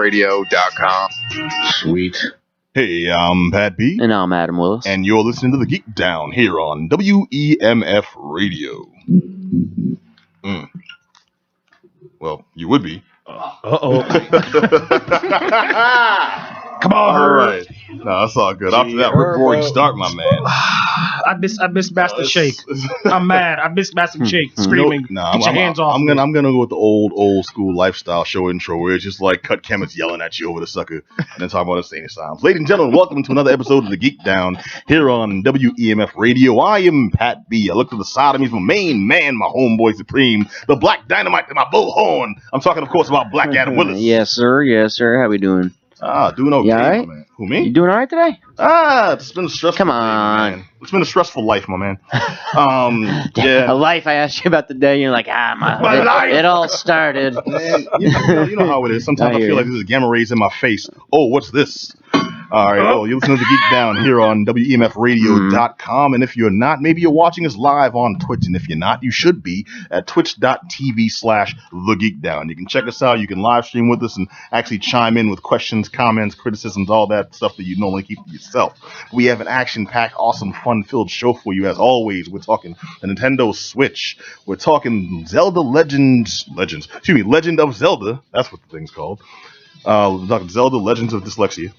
WEMFradio.com. Sweet. Hey, I'm Pat B. And I'm Adam Willis. And you're listening to the Geek Down here on WEMF Radio. Well, you would be. Uh-oh. Come on, all right. No, that's all good. After that rip-roaring start, my man. I miss Master Shake. I'm mad. I miss Master Shake screaming. Get your hands off. I'm gonna go with the old school lifestyle show intro where it's just like cut chemists yelling at you over the sucker and then talking about insane sounds. Ladies and gentlemen, welcome to another episode of the Geek Down here on WEMF Radio. I am Pat B. I look to the side of me is my main man, my homeboy supreme, the Black Dynamite and my bullhorn. I'm talking, of course, about Black Adam Willis. Yes, sir. Yes, sir. How we doing? Doing okay, right? man. Who, me? You doing all right today? It's been a stressful Come on. day, man. It's been a stressful life, my man. A life. I asked you about the day, you're like, my life. It all started. Man, you know how it is. Sometimes I feel like there's a gamma rays in my face. Oh, what's this? All right, well, you listen to the Geek Down here on WEMFradio.com, and if you're not, maybe you're watching us live on Twitch, and if you're not, you should be at twitch.tv/TheGeekDown. You can check us out, you can live stream with us, and actually chime in with questions, comments, criticisms, all that stuff that you normally keep to yourself. We have an action-packed, awesome, fun-filled show for you, as always. We're talking the Nintendo Switch. We're talking Zelda Legend of Zelda. That's what the thing's called. We're talking Zelda Legends of Dyslexia.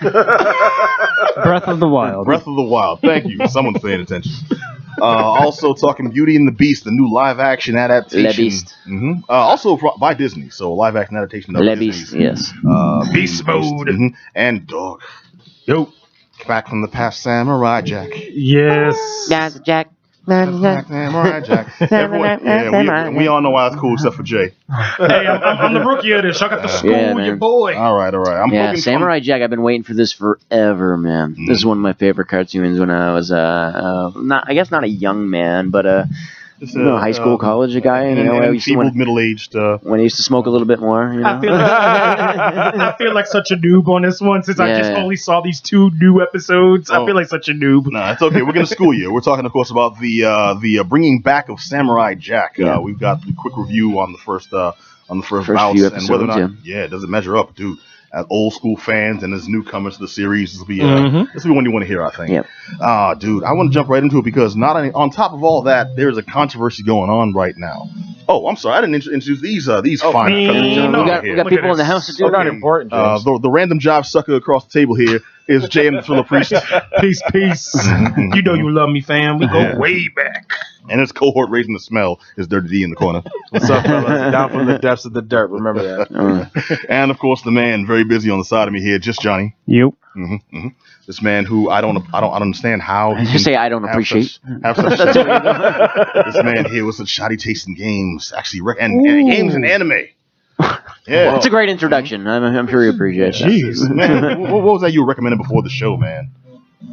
Breath of the Wild. Breath of the Wild. Thank you. Someone's paying attention. Also talking Beauty and the Beast, the new live-action adaptation. Le Beast. Also by Disney, so live-action adaptation of Le Disney's, Beast, yes. Beast mode. And Dog. Yo. Back from the past, Samurai Jack. Yes. That's Jack. Samurai Jack. We all know why it's cool except for Jay. Hey, I'm the rookie of this. I got the school, your boy. All right. Samurai Jack. I've been waiting for this forever, man. This is one of my favorite cartoons when I was not a young man, but high school, college guy. Middle-aged. When I used to smoke a little bit more. You know? I feel like such a noob on this one since I just only saw these 2 new episodes. I feel like such a noob. No, it's okay. We're gonna school you. We're talking, of course, about the bringing back of Samurai Jack. We've got the quick review on the first bouts few episodes, and whether or not does it measure up, dude. As old school fans and as newcomers to the series, this will be one you want to hear, I think. Yep. Dude, I want to jump right into it because on top of all that, there's a controversy going on right now. Oh, I'm sorry, I didn't introduce these fine. We got people in the house to do. Not important. The random job sucker across the table here is J.M. the Thriller Priest. Peace. You know you love me, fam. We go way back. And his cohort raising the smell is Dirty D in the corner. What's up, fellas? Down from the depths of the dirt. Remember that. And of course, the man very busy on the side of me here, just Johnny. Yep. This man who I don't understand how. You say I don't appreciate. This man here with such shoddy taste in games, actually, and games and anime. Yeah, it's a great introduction. I'm sure you appreciate that. Jeez, man, what was that you were recommending before the show, man?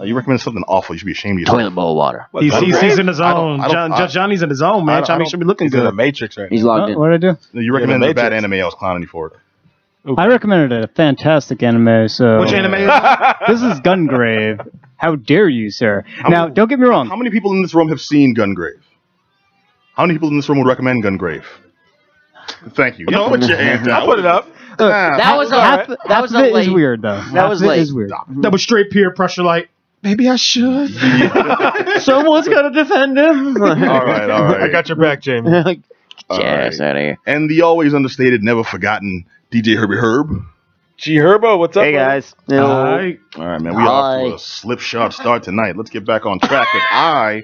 You recommended something awful. You should be ashamed of yourself. Toilet bowl water. He's in his zone. Johnny's in his zone, man. Johnny should be looking good. He's in the Matrix right now. He's logged in. What did I do? You recommended a bad anime. I was clowning you for it. I recommended a fantastic anime. So which anime is it? This is Gungrave. How dare you, sir? Now, don't get me wrong. How many people in this room have seen Gungrave? How many people in this room would recommend Gungrave? Thank you. Put your hand down. I'll put it up. That was late. Is weird though. That was late. Is weird. That was straight peer pressure. Like, maybe I should. Someone's got to defend him. All right. I got your back, Jamie. Get your ass out of here. And the always understated, never forgotten DJ Herbie Herb. G Herbo, what's up? Hey guys. All right, man. We are to a slipshod start tonight. Let's get back on track because I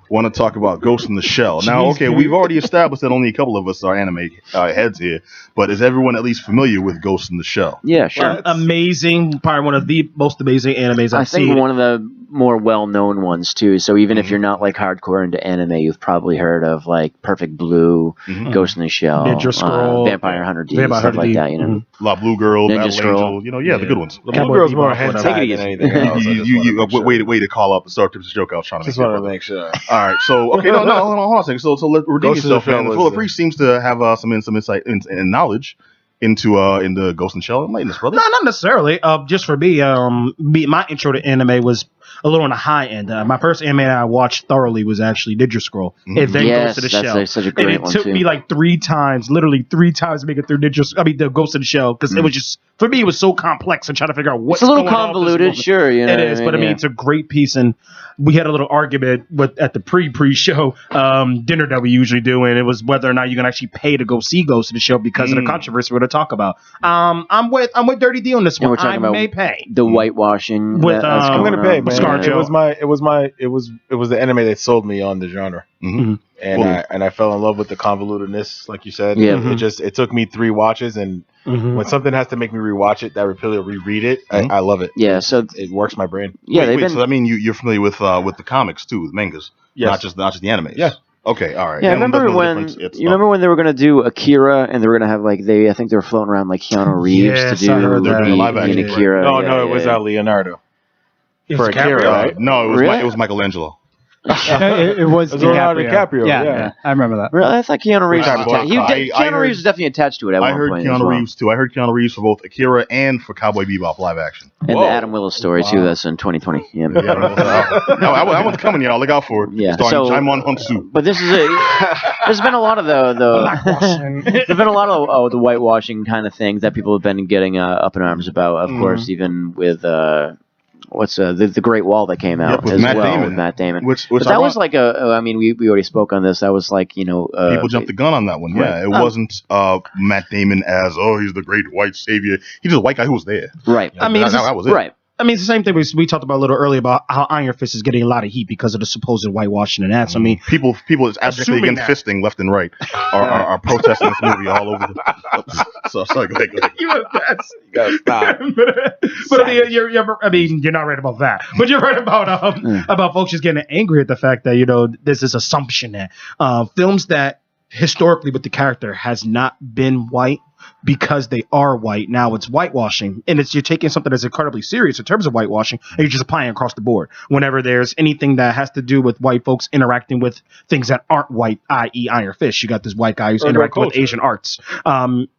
want to talk about Ghost in the Shell. Now, okay, we've already established that only a couple of us are anime heads here, but is everyone at least familiar with Ghost in the Shell? Yeah, sure. Amazing, probably one of the most amazing animes I've seen. I think one of the more well-known ones too. So even if you're not like hardcore into anime, you've probably heard of like Perfect Blue, Ghost in the Shell, Ninja Scroll, Vampire Hunter D, stuff like that. You know, La Blue Girl, Ninja Battle Scroll. Angel. The good ones. The Blue Girl's more hentai than anything else. Way to call up and start this joke. I was trying to just want to make sure. All right, so okay, hold on a second. So let's redeem yourself, man. The Priest seems to have some insight and knowledge into Ghost in the Shell. Enlighten us, brother. No, not necessarily. Just for me, my intro to anime was a little on the high end. My first anime I watched thoroughly was actually Ninja Scroll. It then Yes, goes to the that's Shell. such a And great it one took too. me like literally three times to make it through the Ghost of the Shell, because it was just, for me, it was so complex and trying to figure out what's It's a little going on at this convoluted, moment. sure. You know It is, but I mean, it's a great piece, and we had a little argument at the pre-show dinner that we usually do, and it was whether or not you can actually pay to go see Ghost of the Show because of the controversy we're going to talk about. I'm with Dirty D on this And one. we're talking I about may pay. the whitewashing. With, that's I'm I'm going gonna pay, on. man. ScarJo. It was the anime that sold me on the genre, Mhm. and I fell in love with the convolutedness, like you said. Yeah. It took me 3 watches, and when something has to make me rewatch it, that repeatedly reread it, I love it. Yeah, so It works my brain. yeah, Wait, so I mean you're familiar with the comics too, the mangas, Yes. not just the animes. Yeah. Okay, all right. Yeah, I Then remember there's no when difference. remember when they were gonna do Akira and they were gonna have like I think they were floating around like Keanu Reeves Yes, to do I heard that. the Live action, in Akira. No, yeah, no, it was Leonardo. It For was Akira, DiCaprio? right? No, Really? it was Michelangelo. It was It was Leonardo DiCaprio. DiCaprio, yeah. I remember that. Really, I thought Keanu Reeves. I Was bought- Keanu Reeves was definitely attached to it at I one heard point as Keanu well. Reeves too. I heard Keanu Reeves for both Akira and for Cowboy Bebop live action. And Whoa. the Adam Willis story too. That's in 2020. Yeah. Yeah, I was coming, y'all. Look out for it. Yeah, Starring so- Jaimon Hunsu. But there's been a lot of there's been a lot of the whitewashing kind of things that people have been getting up in arms about. Of course, even with what's the Great Wall that came out with as Matt well Damon. with Matt Damon. Which But that was like I mean, we already spoke on this. That was like people jumped the gun on that one. Yeah, Right. it wasn't Matt Damon as he's the great white savior. He's just a white guy who was there. right. I mean, that was it. Right. I mean, it's the same thing we talked about a little earlier about how Iron Fist is getting a lot of heat because of the supposed whitewashing and that. So, I mean, People is abjectly Assuming against fisting left and right are protesting this movie all over the. So sorry, go ahead. you have best. You gotta stop. but I mean, you're not right about that. But you're right about folks just getting angry at the fact that there's this assumption that films that historically with the character has not been white, because they are white, now it's whitewashing, and you're taking something that's incredibly serious in terms of whitewashing and you're just applying it across the board whenever there's anything that has to do with white folks interacting with things that aren't white, i.e. Iron Fist. You got this white guy who's interacting with Asian arts,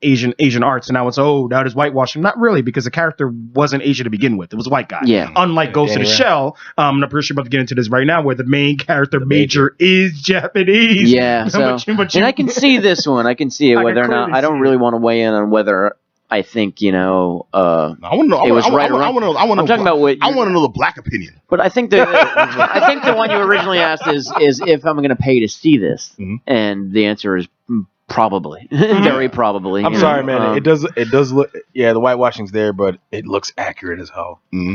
Asian arts, and now it's that is whitewashing. Not really, because the character wasn't Asian to begin with. It was a white guy. Yeah. Unlike Ghost of the Shell, I'm pretty sure about to get into this right now, where the main character Major is Japanese. Yeah. So, and I can see this one. I can see it. I can Whether or not clearly I don't see really it. want to weigh in on whether I think I want to know. It was right or wrong. I'm talking about what I want to know the black opinion. But I think the one you originally asked is if I'm going to pay to see this, and the answer is probably, very probably. I'm sorry, man. It does look. Yeah, the whitewashing's there, but it looks accurate as hell. Mm-hmm.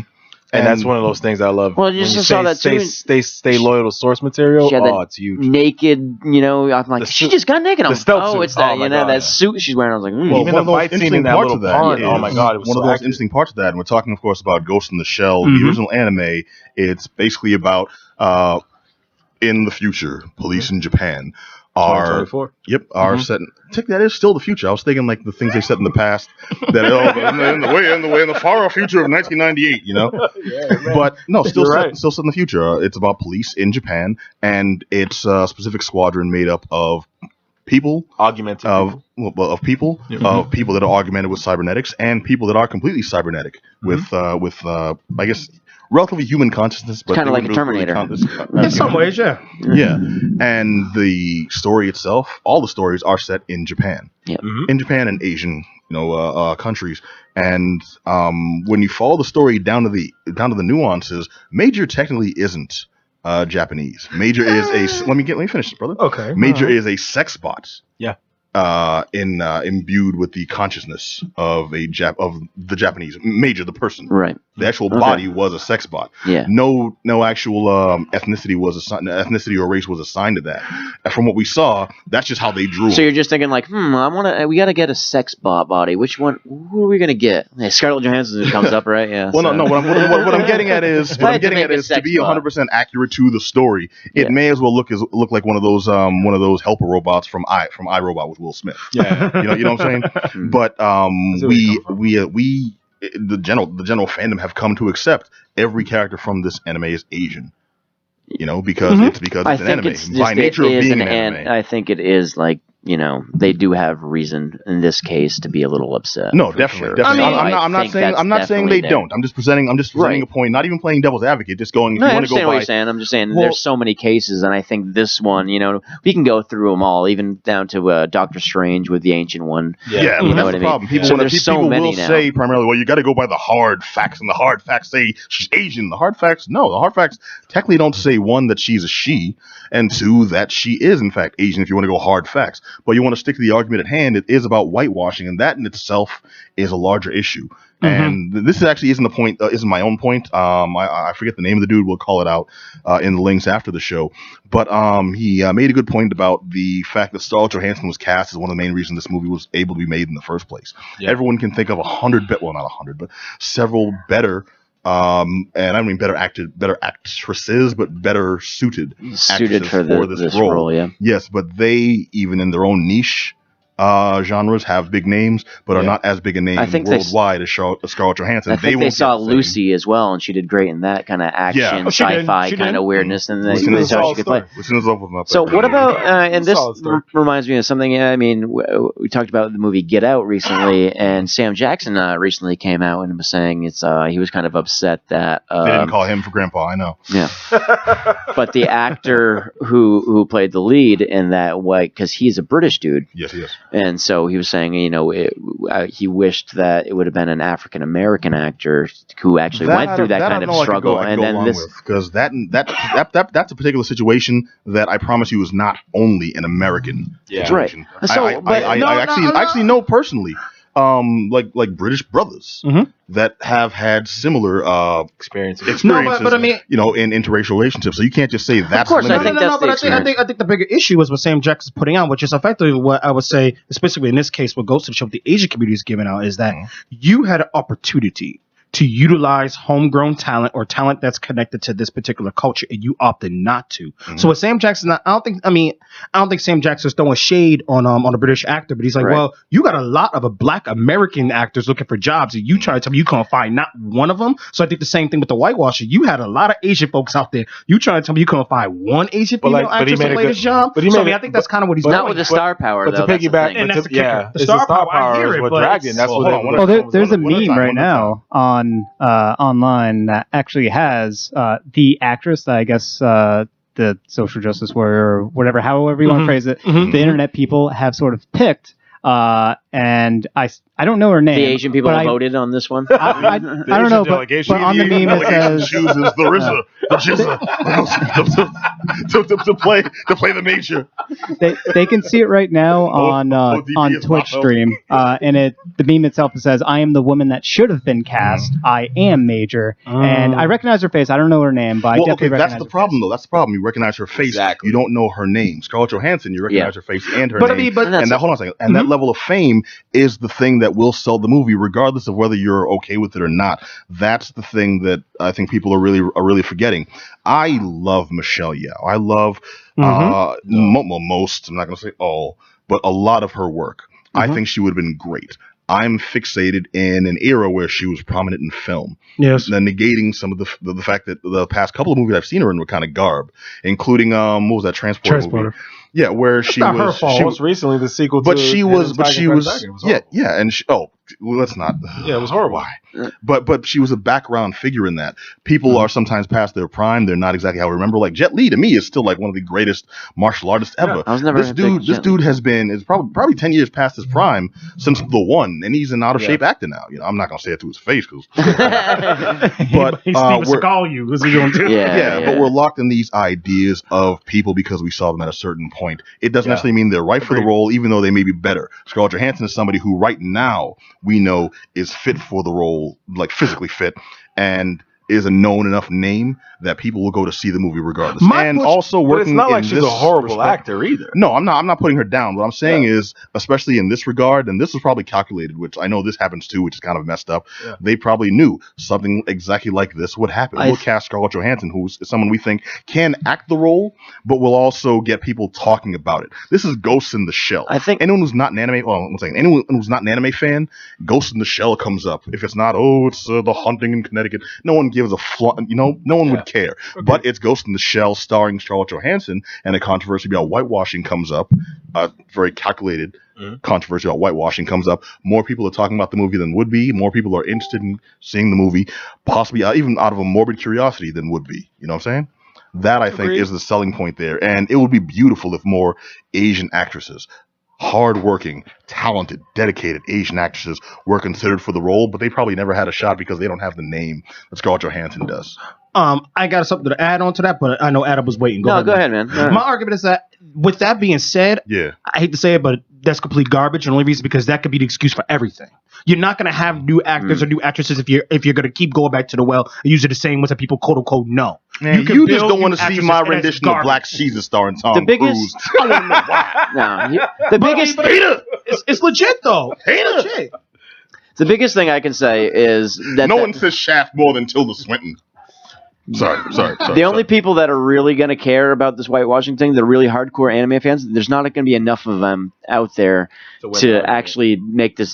And that's one of those things I love. Well, you When just saw that too. Stay loyal to source material. She had that It's huge. naked, I'm like, she just got naked. I'm the like, stealth suit. it's that, Oh my God, that yeah. suit she's wearing. I was like, Well, Even one the most fight scene interesting in that parts little of that. pond. is Oh my God, it was one so of the most accurate. interesting parts of that. And we're talking, of course, about Ghost in the Shell, the original anime. It's basically about in the future, police in Japan are 2024. set. That is still the future. I was thinking like the things they said in the past that in the far off future of 1998. But no, still set in the future. It's about police in Japan, and it's a specific squadron made up of people, Augmented of people that are augmented with cybernetics, and people that are completely cybernetic with I guess relatively human consciousness, but Kinda they like wouldn't a Terminator. In some ways, yeah. Yeah, and the story itself, all the stories are set in Japan. Yeah. In Japan and Asian, countries. And when you follow the story down to the nuances, Major technically isn't Japanese. Major is a. Let me finish this, brother. Okay. Major is a sex bot. Yeah. Imbued with the consciousness of the Japanese Major, the person. right. The actual body was a sex bot. Yeah. No actual ethnicity or race was assigned to that. And from what we saw, that's just how they drew. So you're just thinking like, we got to get a sex body. Which one? Who are we gonna get? Yeah, Scarlett Johansson comes up, right? Yeah. Well, no. What I'm getting at is If I had to make a to sex be 100% accurate to the story. It Yeah. may as well look like one of those helper robots from iRobot with Will Smith. Yeah. You know what I'm saying? But the general fandom have come to accept every character from this anime is Asian. Because it's an anime. By nature of being an anime. I think it is like they do have reason in this case to be a little upset. No, definitely. I mean, I'm not saying they don't. I'm just presenting a point. Not even playing devil's advocate. Just going. If No, you I want to understand go what by, you're saying. I'm just saying there's so many cases, and I think this one, we can go through them all, even down to Doctor Strange with the Ancient One. Yeah, you know that's what the I mean. problem. People, So there's so many will now. say primarily, well, you got to go by the hard facts, and the hard facts say she's Asian. The hard facts technically don't say, one, that she's a she, and two, that she is in fact Asian. If you want to go hard facts, but you want to stick to the argument at hand, it is about whitewashing, and that in itself is a larger issue. And this actually isn't the point. Isn't my own point. I forget the name of the dude. We'll call it out in the links after the show. But he made a good point about the fact that Scarlett Johansson was cast as one of the main reasons this movie was able to be made in the first place. Yeah. Everyone can think of but several better. And I don't mean better actresses, but better suited for this role. Yeah. Yes, but they, even in their own niche genres, have big names, but are not as big a name worldwide as Scarlett Johansson. I think they saw Lucy as well, and she did great in that kind of action, sci-fi kind of weirdness, and they saw she could play. So what about, and this reminds me of something, I mean, we talked about the movie Get Out recently, and Sam Jackson recently came out and was saying he was kind of upset that... they didn't call him for Grandpa, I know. Yeah. But the actor who played the lead in that way, because he's a British dude. Yes, he is. And so he was saying, he wished that it would have been an African American actor who actually went through that kind of struggle. And then because that's a particular situation that I promise you is not only an American situation. Right. So, I actually know personally. Like British brothers that have had similar experiences. No, but I mean, in interracial relationships. So you can't just say that's. Of course, I think the bigger issue is what Sam Jackson's putting out, which is effectively what I would say, especially in this case, what Ghost of the Show, the Asian community is giving out, is that you had an opportunity to utilize homegrown talent or talent that's connected to this particular culture, and you opted not to. So with Sam Jackson, I don't think Sam Jackson's throwing shade on a British actor, but he's like, well, you got a lot of Black American actors looking for jobs, and you try to tell me you can't find not one of them. So I think the same thing with the whitewashing. You had a lot of Asian folks out there. You trying to tell me you couldn't find one Asian female actress to play this job? I think that's kind of what he's doing. Not with the star power, but though. to piggyback, the star power is what dragging. That's what. There's a meme right now on online that actually has the actress that I guess the social justice warrior or whatever, however you want to phrase it, the internet people have sort of picked, and I don't know her name. The Asian people voted on this one. I don't know, but on the meme it says chooses the RZA, to play the major. They can see it right now on Twitch stream, and the meme itself says, "I am the woman that should have been cast. I am major," and I recognize her face. I don't know her name, but I definitely recognize. That's the problem, though. That's the problem. You recognize her face. Exactly. You don't know her name. Scarlett Johansson. You recognize her face and her name. Hold on a second. And that level of fame is the thing that will sell the movie, regardless of whether you're okay with it or not. That's the thing that I think people are really forgetting. I love Michelle Yeoh. I love most. I'm not going to say all, but a lot of her work. I think she would have been great. I'm fixated in an era where she was prominent in film. Yes. And negating some of the fact that the past couple of movies I've seen her in were kind of garb, including what was that Transporter movie? Yeah, where she was. Her fault. Most recently, the sequel. But she was. And let's not. Yeah, it was horrible. Why? But she was a background figure in that. People are sometimes past their prime. They're not exactly how we remember. Like Jet Li to me is still like one of the greatest martial artists ever. Yeah, I was never this dude is probably 10 years past his prime since The One, and he's an out of shape actor now. I'm not gonna say it to his face because. But he's to call you. What's he gonna do? But we're locked in these ideas of people because we saw them at a certain point. It doesn't necessarily mean they're right for the role, even though they may be better. Scarlett Johansson is somebody who right now we know is fit for the role, like physically fit, and is a known enough name that people will go to see the movie regardless. Also working. But it's not like she's a horrible actor either. No, I'm not putting her down. What I'm saying is, especially in this regard, and this was probably calculated, which I know this happens too, which is kind of messed up. Yeah. They probably knew something exactly like this would happen. We'll cast Scarlett Johansson, who's someone we think can act the role, but will also get people talking about it. This is Ghost in the Shell. I think anyone who's not an anime, anyone who's not an anime fan, Ghost in the Shell comes up. If it's not, it's The Haunting in Connecticut. No one gives a no one would care. Okay. But it's Ghost in the Shell starring Scarlett Johansson, and a controversy about whitewashing comes up. Very calculated controversy about whitewashing comes up. More people are talking about the movie than would be. More people are interested in seeing the movie, possibly even out of a morbid curiosity than would be. You know what I'm saying? That I think is the selling point there. And it would be beautiful if more Asian actresses, hardworking, talented, dedicated Asian actresses were considered for the role, but they probably never had a shot because they don't have the name that Scarlett Johansson does. I got something to add on to that, but I know Adam was waiting. Go ahead, man. My argument is that, with that being said, I hate to say it, but that's complete garbage. And the only reason because that could be the excuse for everything. You're not going to have new actors or new actresses if you're going to keep going back to the well and use the same ones that people quote unquote know. Man, you just don't want to see my rendition of Black Caesar starring Tom Cruise. I want to know why. The biggest it's legit though. Legit. The biggest thing I can say is that no one says Shaft more than Tilda Swinton. Sorry. The only people that are really going to care about this whitewashing thing, the really hardcore anime fans, there's not going to be enough of them out there to actually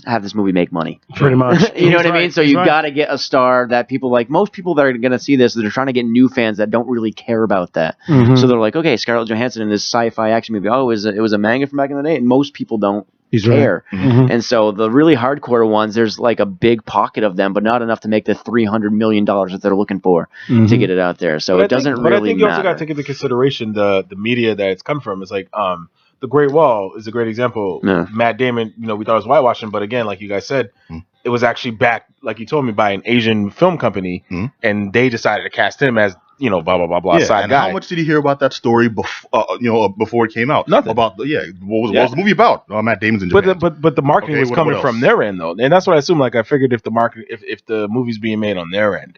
have this movie make money. Pretty much. You know what I mean? So you got to get a star that people like. Most people that are going to see this, they're trying to get new fans that don't really care about that. Mm-hmm. So they're like, okay, Scarlett Johansson in this sci-fi action movie. Oh, it was a manga from back in the day, and most people don't care. Right. Mm-hmm. And so the really hardcore ones, there's like a big pocket of them, but not enough to make the $300 million that they're looking for to get it out there. So it doesn't really matter. But I think you also got to take into consideration the media that it's come from. It's like The Great Wall is a great example. Yeah. Matt Damon, we thought it was whitewashing, but again, like you guys said, it was actually backed, like you told me, by an Asian film company, and they decided to cast him as blah blah blah blah side guy. How much did he hear about that story before it came out? Nothing. About what was the movie about? Matt Damon's in Japan. But the marketing was coming from their end though, and that's what I assume. Like I figured if the movie's being made on their end,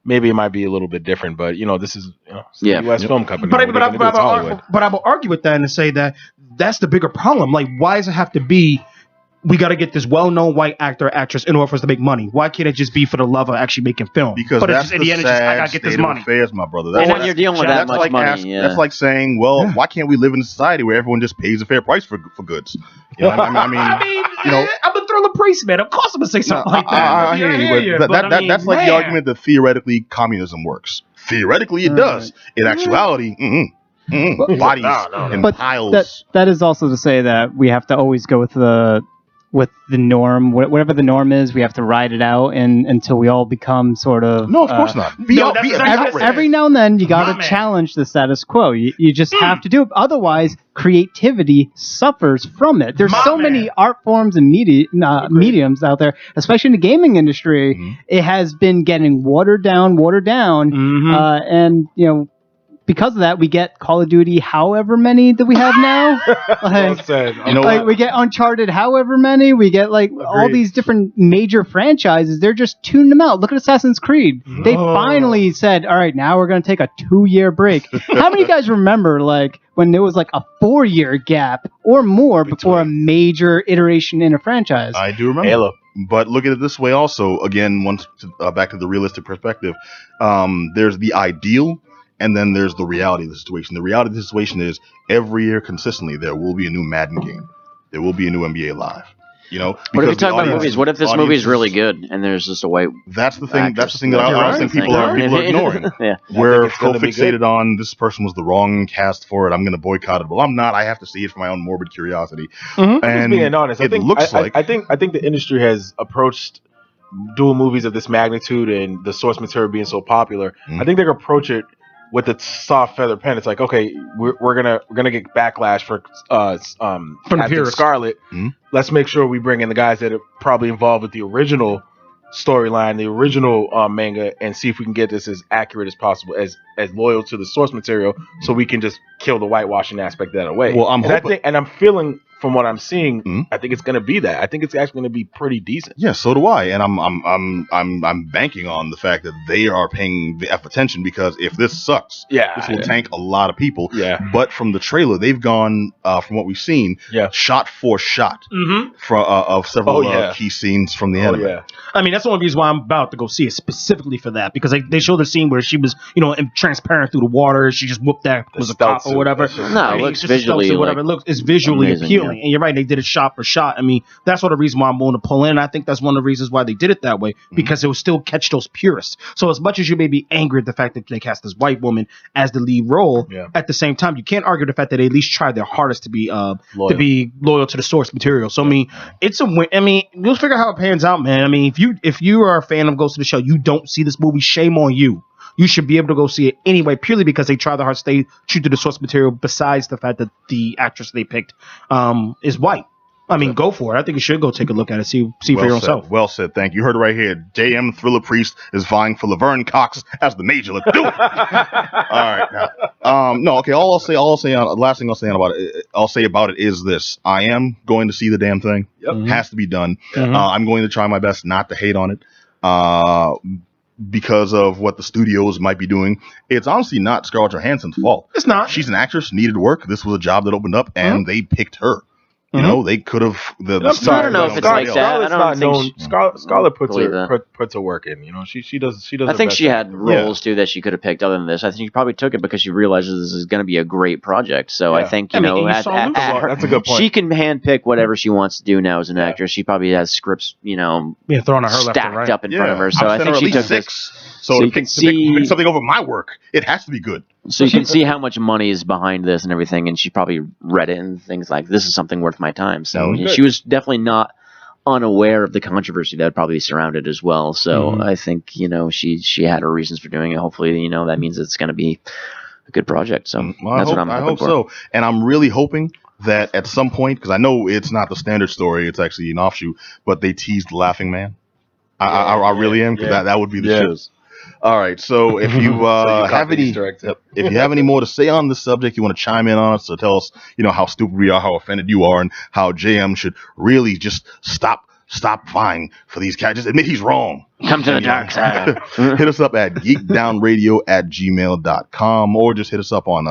maybe it might be a little bit different. But this is a U.S. film company. But I will argue with that and say that that's the bigger problem. Like, why does it have to be? We got to get this well-known white actor or actress in order for us to make money. Why can't it just be for the love of actually making film? Because that's the sad I got to get this money. Affairs, my brother. You're dealing with that much money. That's like saying, well, why can't we live in a society where everyone just pays a fair price for goods? I'm a thriller priest, man. Of course I'm going to say something like that. I hear you. That's like the argument that theoretically communism works. Theoretically, it does. In actuality, bodies and piles. That is also to say that we have to always go with the norm, whatever the norm is, we have to ride it out until we all become sort of. No, of course not. Every now and then you got to challenge the status quo. You just have to do it. Otherwise, creativity suffers from it. There's many art forms and mediums out there, especially in the gaming industry. It has been getting watered down, and because of that, we get Call of Duty however many that we have now. We get Uncharted however many. We get all these different major franchises. They're just tuning them out. Look at Assassin's Creed. They finally said, all right, now we're going to take a 2-year break. How many of you guys remember when there was a 4-year gap or more before a major iteration in a franchise? I do remember. Halo. But look at it this way also. Again, back to the realistic perspective, there's the ideal. And then there's the reality of the situation. The reality of the situation is every year consistently there will be a new Madden game. There will be a new NBA Live. What if you talk about movies? What if this movie is really good and there's just a white? That's the thing. That's the thing that I think people are ignoring. We're so fixated on this person was the wrong cast for it. I'm going to boycott it. Well, I'm not. I have to see it for my own morbid curiosity. And just being honest, I think the industry has approached doing movies of this magnitude and the source material being so popular. I think they're going to approach it with a soft feather pen. It's like, okay, we're gonna get backlash for Captain Scarlet. Let's make sure we bring in the guys that are probably involved with the original storyline, the original manga, and see if we can get this as accurate as possible, as loyal to the source material, so we can just kill the whitewashing aspect that away. Well, I'm feeling from what I'm seeing, I think it's going to be that. I think it's actually going to be pretty decent. Yeah, so do I, and I'm banking on the fact that they are paying the attention, because if this sucks, this will tank a lot of people. Yeah. But from the trailer, they've gone from what we've seen, shot for shot of several key scenes from the anime. I mean, that's the only reason why I'm about to go see it, specifically for that, because they showed the scene where she was, transparent through the water. She just whooped that was a cop or whatever. No, it looks visually whatever. Like it's visually amazing, appealing. And you're right, they did it shot for shot. I mean, that's one of the reasons why I'm willing to pull in. I think that's one of the reasons why they did it that way, because it would still catch those purists. So as much as you may be angry at the fact that they cast this white woman as the lead role, at the same time, you can't argue the fact that they at least tried their hardest to be loyal to the source material. So I mean, it's a win. I mean, we'll figure out how it pans out, man. I mean, if you are a fan of Ghost of the Shell, you don't see this movie, shame on you. You should be able to go see it anyway, purely because they try their hard to stay true to the source material, besides the fact that the actress they picked is white. I mean, go for it. I think you should go take a look at it, see for your own self. Well said. Thank you. You heard it right here. JM Thriller Priest is vying for Laverne Cox as the major. Let's do it. All right. Now, okay. Last thing I'll say about it is this: I am going to see the damn thing. Yep. Has to be done. I'm going to try my best not to hate on it. Because of what the studios might be doing. It's honestly not Scarlett Johansson's fault. It's not. She's an actress, needed work. This was a job that opened up, and they picked her. You know, they could have. I don't know if it's like that. I don't think Scarlett puts her work in. You know, she does. I think she had roles too that she could have picked other than this. I think she probably took it because she realizes this is going to be a great project. So I think that's a good point. She can handpick whatever she wants to do now as an actress. She probably has scripts, thrown at her stacked up in front of her. So I think she took this. So you can see something over my work. It has to be good. So you can see how much money is behind this and everything, and she probably read it and things like, this is something worth my time. So she was definitely not unaware of the controversy that would probably surround it as well. So I think, she had her reasons for doing it. Hopefully, that means it's going to be a good project. So that's what I'm hoping for. I hope so. And I'm really hoping that at some point, because I know it's not the standard story, it's actually an offshoot, but they teased the Laughing Man. I really am, because that would be the shiz. All right, so if you have any more to say on this subject, you want to chime in on us, or tell us, how stupid we are, how offended you are, and how JM should really just stop vying for these guys. Just admit he's wrong. Come to the dark side. Hit us up at geekdownradio@gmail.com, or just hit us up on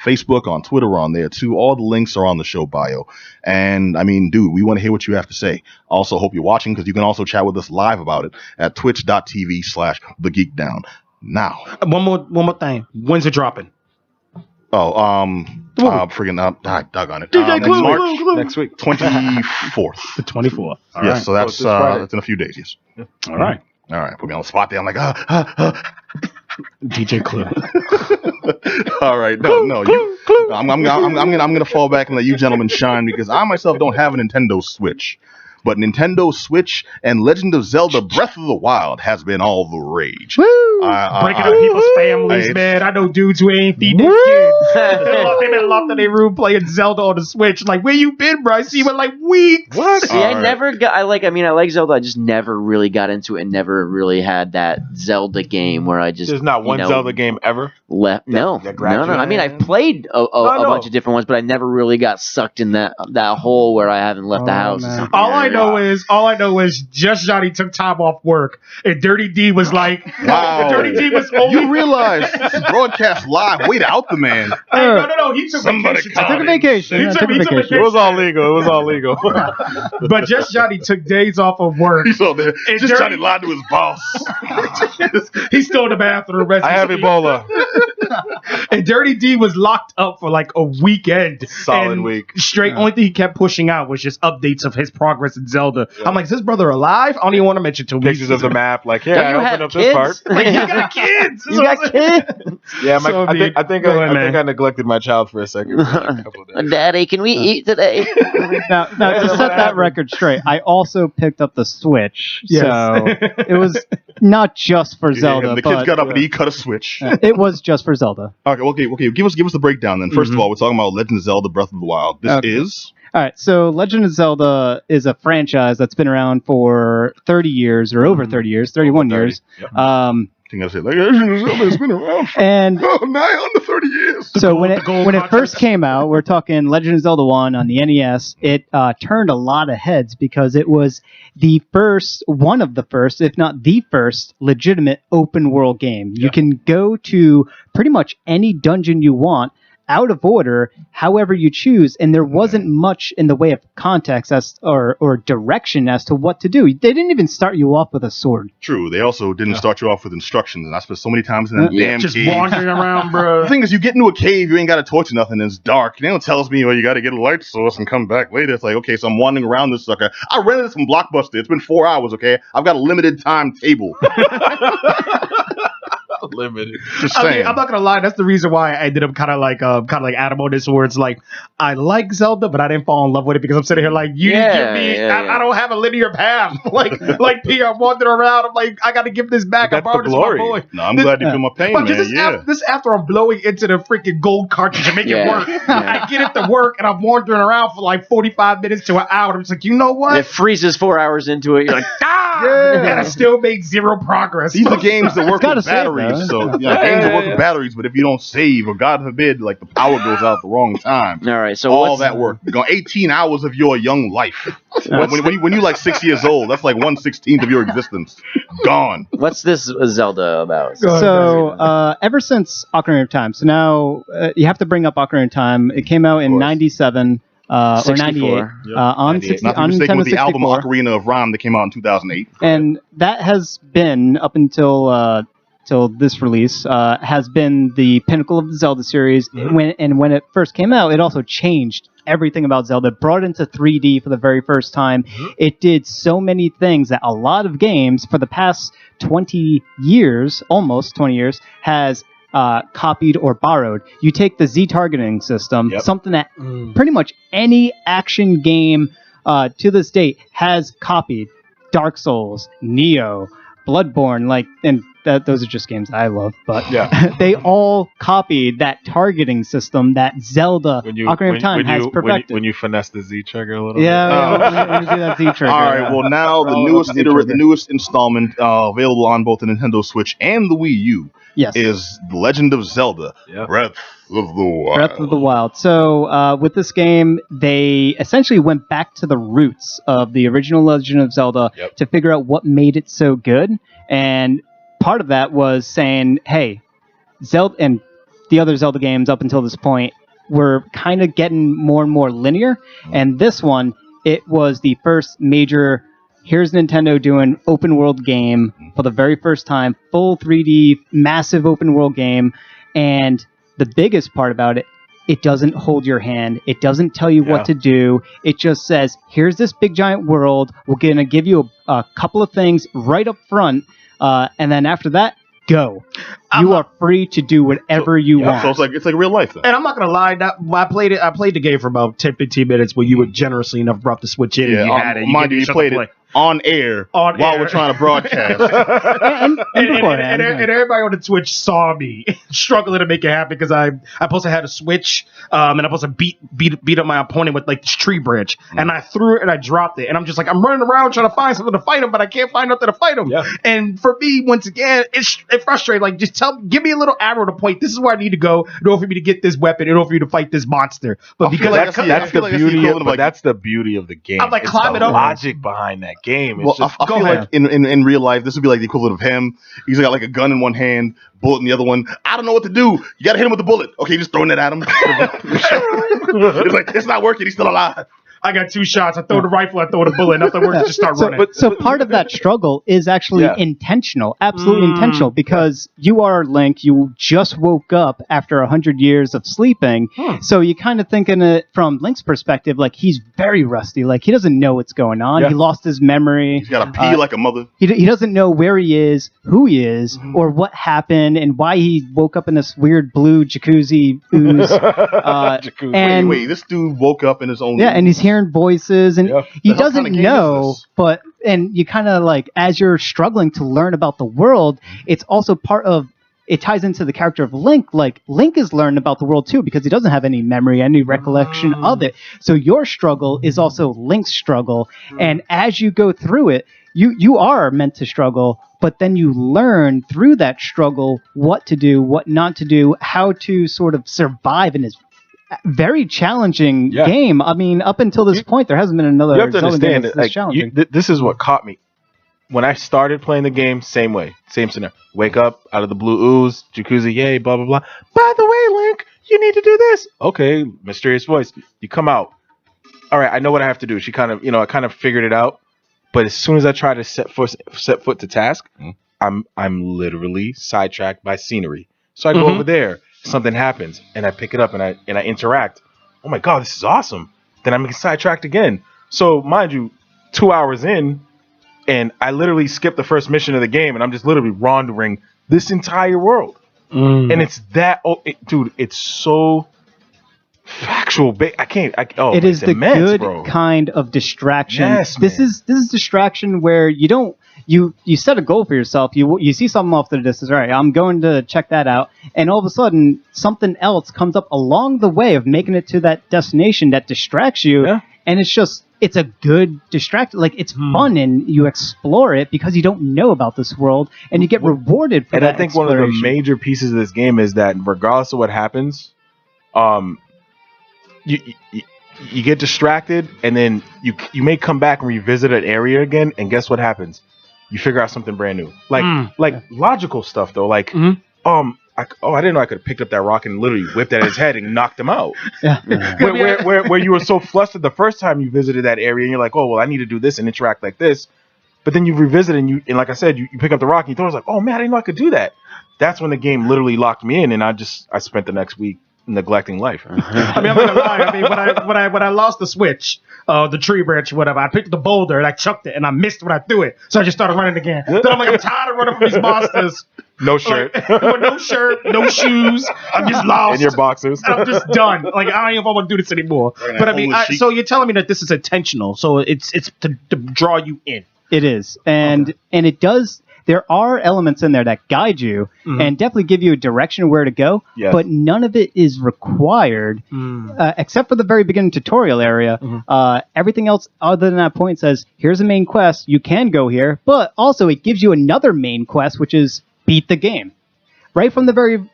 Facebook, on Twitter, we're on there too. All the links are on the show bio. And I mean, dude, we want to hear what you have to say. Also, hope you're watching, because you can also chat with us live about it at twitch.tv/thegeekdown. Now, one more thing. When's it dropping? Friggin' dug on it. March next week, 24th. The 24th. All right. So that's in a few days. Yes. All right. Put me on the spot there. I'm like, DJ Clue. All right. No. I'm gonna fall back and let you gentlemen shine, because I myself don't have a Nintendo Switch. But Nintendo Switch and Legend of Zelda Breath of the Wild has been all the rage. Woo! Breaking up people's families, man. I know dudes who ain't feeding their kids. They've been locked in their room playing Zelda on the Switch. Like, where you been, bro? I see you in like weeks. What? See, I like Zelda. I just never really got into it and never really had that Zelda game where I just... There's not one Zelda game ever? No. I mean, I've played a bunch of different ones, but I never really got sucked in that hole where I haven't left the house. All I know is Just Johnny took time off work, and Dirty D was like, wow. Dirty D was only... You realize broadcast live. Wait out the man. No. He took vacation. I took a vacation. It was all legal. But Just Johnny took days off of work. He's on there. Just Johnny lied to his boss. He's still in the bathroom. I have Ebola. And Dirty D was locked up for like a weekend. Solid week. Straight. Only thing he kept pushing out was just updates of his progress in Zelda. Yeah. I'm like, is this brother alive? I don't even want to mention to him. Pictures of the map. Like, I opened up this part. Like, you got kids. You got kids. Yeah, I think I neglected my child for a second. Daddy, can we eat today? Now to set that record straight, I also picked up the Switch. Yes. So it was not just for Zelda. The kids got up and he cut a Switch. It was just for Zelda. Okay. Give us the breakdown then. First of all, we're talking about Legend of Zelda Breath of the Wild. This is... All right, so Legend of Zelda is a franchise that's been around for 30 years, or over 30 years, 31 years. Yep. I think I said, Legend of Zelda has been around for nigh under 30 years. So when it first came out, we're talking Legend of Zelda 1 on the NES, it turned a lot of heads because it was one of the first, if not the first, legitimate open world game. You can go to pretty much any dungeon you want, out of order, however you choose, and there wasn't much in the way of context or direction as to what to do. They didn't even start you off with a sword. True. They also didn't start you off with instructions, and I spent so many times in that damn just cave. wandering around, bro. The thing is, you get into a cave, you ain't got a torch or nothing, and it's dark. They don't tell me, well, you got to get a light source and come back later. It's like, okay, so I'm wandering around this sucker. I rented this from Blockbuster. It's been 4 hours, okay? I've got a limited time table. Limited. Just saying. I'm not gonna lie. That's the reason why I ended up kind of like Adam on this, where it's like I like Zelda, but I didn't fall in love with it because I'm sitting here like you didn't give me. I don't have a linear path. like P. I'm wandering around. I'm like I got to give this back. I borrowed this from my boy. No, I'm glad you feel my pain, but man. This after I'm blowing into the freaking gold cartridge and make it work. I get it to work, and I'm wandering around for like 45 minutes to an hour. I'm just like, you know what? It freezes 4 hours into it. You're like, and I still make zero progress. These are games that work with save, batteries, so games that work with batteries. But if you don't save, or God forbid, like the power goes out at the wrong time, all right. So all that work, 18 hours of your young life. when you're like 6 years old, that's like 1/16 of your existence gone. What's this Zelda about? So ever since Ocarina of Time, so now you have to bring up Ocarina of Time. It came out in 97 or 98 on 98. Not on mistaken Nintendo with the 64. album Ocarina of Rhyme that came out in 2008. And that has been up until till this release has been the pinnacle of the Zelda series. Mm-hmm. When it first came out, it also changed everything about Zelda. It brought it into 3D for the very first time. Mm-hmm. It did so many things that a lot of games for the past 20 years, almost 20 years, has copied or borrowed. You take the Z targeting system, something that pretty much any action game to this date has copied. Dark Souls, Neo, Bloodborne, and those are just games I love, but they all copied that targeting system that Zelda Ocarina of Time has perfected. When you finesse the Z trigger a little bit. When you do that Z trigger. All right, well now the newest installment available on both the Nintendo Switch and the Wii U is The Legend of Zelda, Breath of the Wild. Breath of the Wild. So with this game, they essentially went back to the roots of the original Legend of Zelda to figure out what made it so good. And part of that was saying, hey, Zelda and the other Zelda games up until this point were kind of getting more and more linear. And this one, it was the first major, here's Nintendo doing open world game for the very first time, full 3D, massive open world game. And the biggest part about it, it doesn't hold your hand. It doesn't tell you what to do. It just says, here's this big giant world. We're going to give you a couple of things right up front. And then after that, go. You are free to do whatever you want. So it's like real life then. And I'm not gonna lie, I played the game for about 10-15 minutes when you were generously enough brought the Switch in and you had it. You played it on air while we're trying to broadcast. and everybody on the Twitch saw me struggling to make it happen because I supposed to have a Switch and I'm supposed to beat up my opponent with like this tree branch, and I threw it and I dropped it, and I'm just like, I'm running around trying to find something to fight him, but I can't find nothing to fight him. And for me, once again, it frustrated. Like, just give me a little arrow to point. This is where I need to go in order for me to get this weapon, in order for you to fight this monster. But because that's the beauty of the game. I'm like, climbing up. Logic behind that game. Well, I feel like in real life, this would be like the equivalent of him. He's got like a gun in one hand, bullet in the other one. I don't know what to do. You got to hit him with the bullet. Okay, just throwing it at him. It's like, it's not working. He's still alive. I got 2 shots. I throw the rifle, I throw the bullet, nothing works, just start running. So part of that struggle is actually intentional, absolutely intentional, because you are Link, you just woke up after 100 years of sleeping, so you kind of thinking it from Link's perspective, like he's very rusty, like he doesn't know what's going on, he lost his memory. He's got to pee like a mother. He doesn't know where he is, who he is, or what happened, and why he woke up in this weird blue jacuzzi ooze. And wait, this dude woke up in his own... Yeah, and he's hearing voices, and he doesn't know, and you kind of like, as you're struggling to learn about the world, it's also part of, it ties into the character of Link. Like, Link is learning about the world too, because he doesn't have any memory, any recollection of it. So your struggle is also Link's struggle, and as you go through it, you are meant to struggle, but then you learn through that struggle what to do, what not to do, how to sort of survive in this very challenging game. I mean, up until this point, there hasn't been another. You have to understand that, like, challenging. This is what caught me when I started playing the game. Same way, same scenario. Wake up out of the blue ooze, jacuzzi, yay, blah blah blah. By the way, Link, you need to do this. Okay, mysterious voice. You come out. All right, I know what I have to do. She kind of, I kind of figured it out. But as soon as I try to set foot to task, I'm literally sidetracked by scenery. So I go over there, something happens, and I pick it up and I interact. Oh my god, this is awesome. Then I'm sidetracked again. So mind you, 2 hours in, and I literally skipped the first mission of the game, and I'm just literally wandering this entire world. And it's that, dude, it's so factual. It is the immense, good bro. Kind of distraction. Yes, this is distraction where you don't you set a goal for yourself. You see something off to the distance. All right, I'm going to check that out, and all of a sudden something else comes up along the way of making it to that destination that distracts you, and it's a good distraction. Like, it's fun, and you explore it because you don't know about this world, and you get rewarded for that. And I think one of the major pieces of this game is that regardless of what happens, you get distracted, and then you may come back and revisit an area again, and guess what happens? You figure out something brand new, like logical stuff though. Like, I didn't know I could have picked up that rock and literally whipped at his head and knocked him out. Where you were so flustered the first time you visited that area, and you're like, oh well, I need to do this and interact like this. But then you revisit and like I said, you pick up the rock and you throw it. It's like, oh man, I didn't know I could do that. That's when the game literally locked me in, and I spent the next week neglecting life. I mean, I'm not gonna lie. I mean, when I lost the switch, the tree branch, whatever, I picked the boulder and I chucked it and I missed when I threw it, so I just started running again. Then I'm like, I'm tired of running from these monsters. No shirt, no shirt, no shoes. I'm just lost. In your boxers. And I'm just done. Like, I don't even want to do this anymore. But I mean, so you're telling me that this is intentional? So it's to draw you in. It is, and it does. There are elements in there that guide you and definitely give you a direction of where to go, but none of it is required, except for the very beginning tutorial area. Everything else other than that point says, here's a main quest, you can go here, but also it gives you another main quest, which is beat the game. Right from the very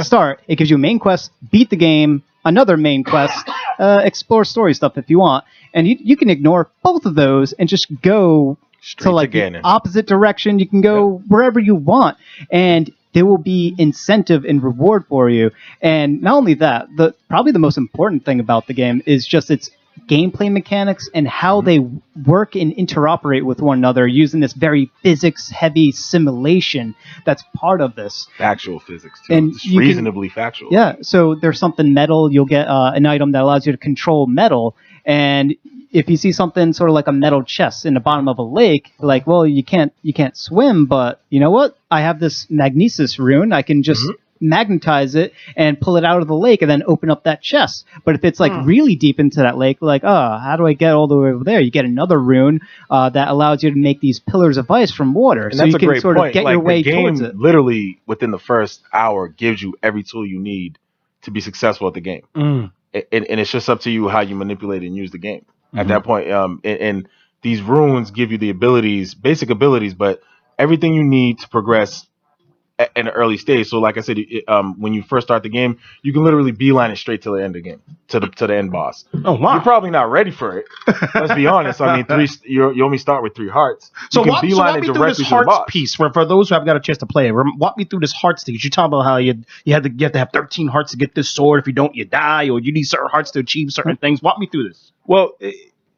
start, it gives you a main quest, beat the game, another main quest, explore story stuff if you want, and you can ignore both of those and just go to like the opposite direction. You can go wherever you want, and there will be incentive and reward for you. And not only that, probably the most important thing about the game is just its gameplay mechanics and how they work and interoperate with one another using this very physics-heavy simulation that's part of this. Factual physics, too. And it's reasonably factual. Yeah, so there's something metal. You'll get an item that allows you to control metal, and if you see something sort of like a metal chest in the bottom of a lake, like, well, you can't swim, but you know what? I have this magnesis rune. I can just magnetize it and pull it out of the lake and then open up that chest. But if it's like really deep into that lake, like, how do I get all the way over there? You get another rune that allows you to make these pillars of ice from water. And so that's you a can great sort point. of get your way towards it. Literally within the first hour gives you every tool you need to be successful at the game. And it's just up to you how you manipulate and use the game. At that point, and these runes give you the basic abilities, but everything you need to progress in an early stage. So, like I said, when you first start the game, you can literally beeline it straight to the end of the game, to the end boss. Oh wow! You're probably not ready for it. Let's be honest. I mean, you only start with 3 hearts. So walk me through this hearts piece. For those who haven't got a chance to play it, walk me through this hearts thing. You talk about how you have to have 13 hearts to get this sword. If you don't, you die, or you need certain hearts to achieve certain things. Walk me through this. Well,